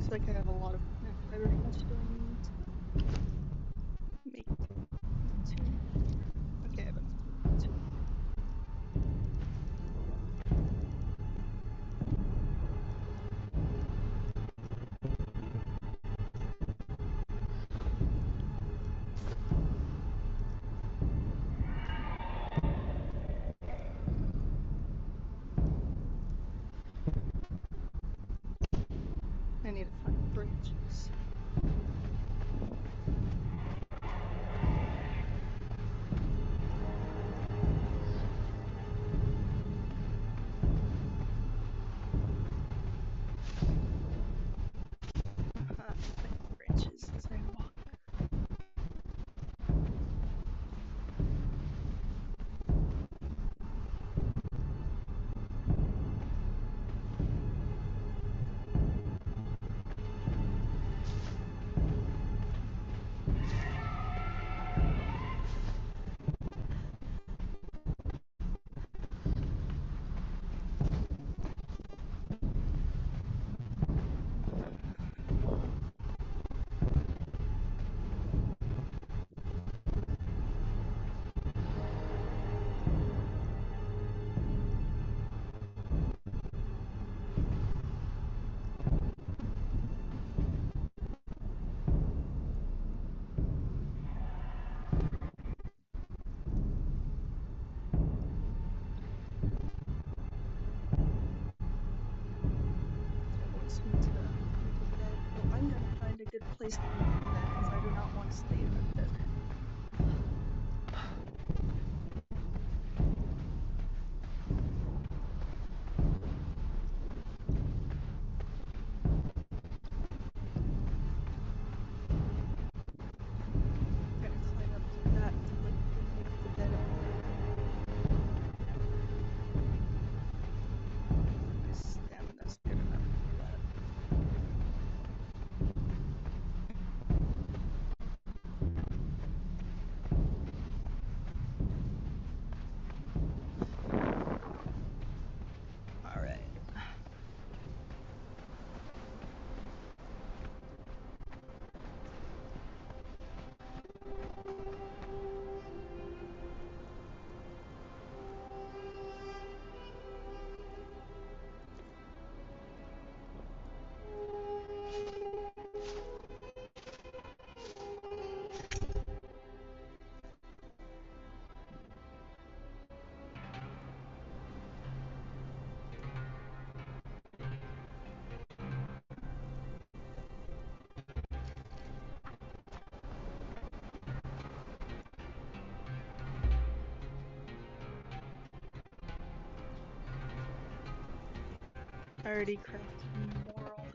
Looks like I have a lot of plant fiber. How much do I need to make two? Okay, I have enough to make two. I need to find branches. Find branches as I walk. It wants me to make a bed. Well, I'm gonna find a good place to make a bed because I do not want to stay in a bed. I'm gonna climb up to that to like make the bed up there. My stamina's good enough for that. Alright. I already crafted moral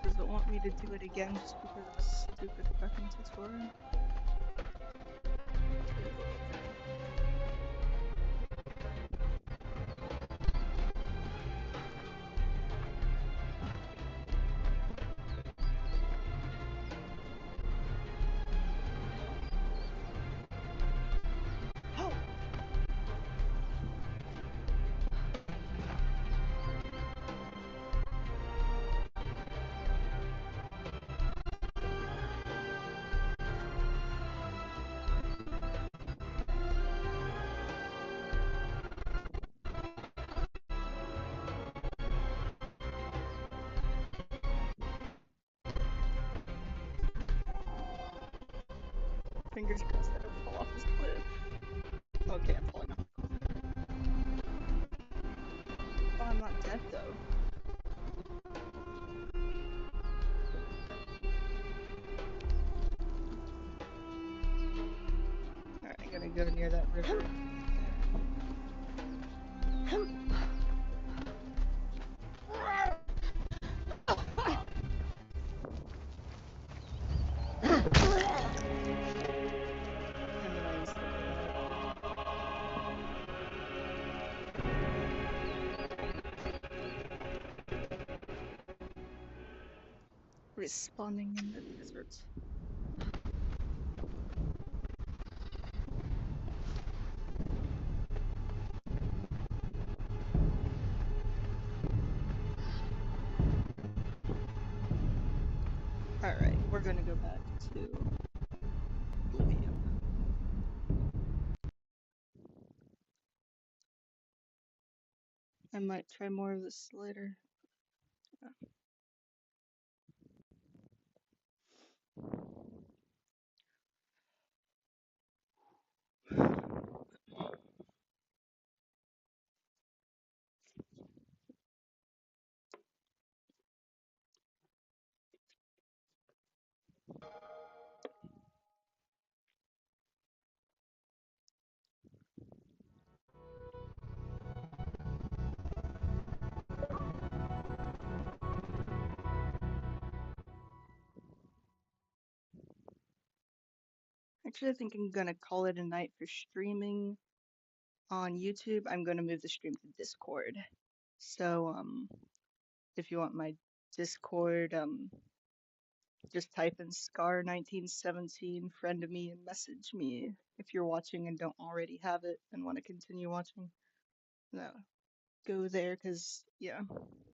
Does it want me to do it again just because of a stupid fucking tutorial? Oh! Fingers crossed I don't fall off this cliff. Okay, I'm falling off the cliff. Oh, I'm not dead though. Alright, I'm gonna go near that river. And then I instantly respawning in the desert. we're gonna go back to Oblivion. I might try more of this later. Actually, I think I'm gonna call it a night for streaming on YouTube. I'm gonna move the stream to Discord. So, if you want my Discord, just type in Scar1917, friend me, and message me if you're watching and don't already have it and want to continue watching. No, go there, cause yeah.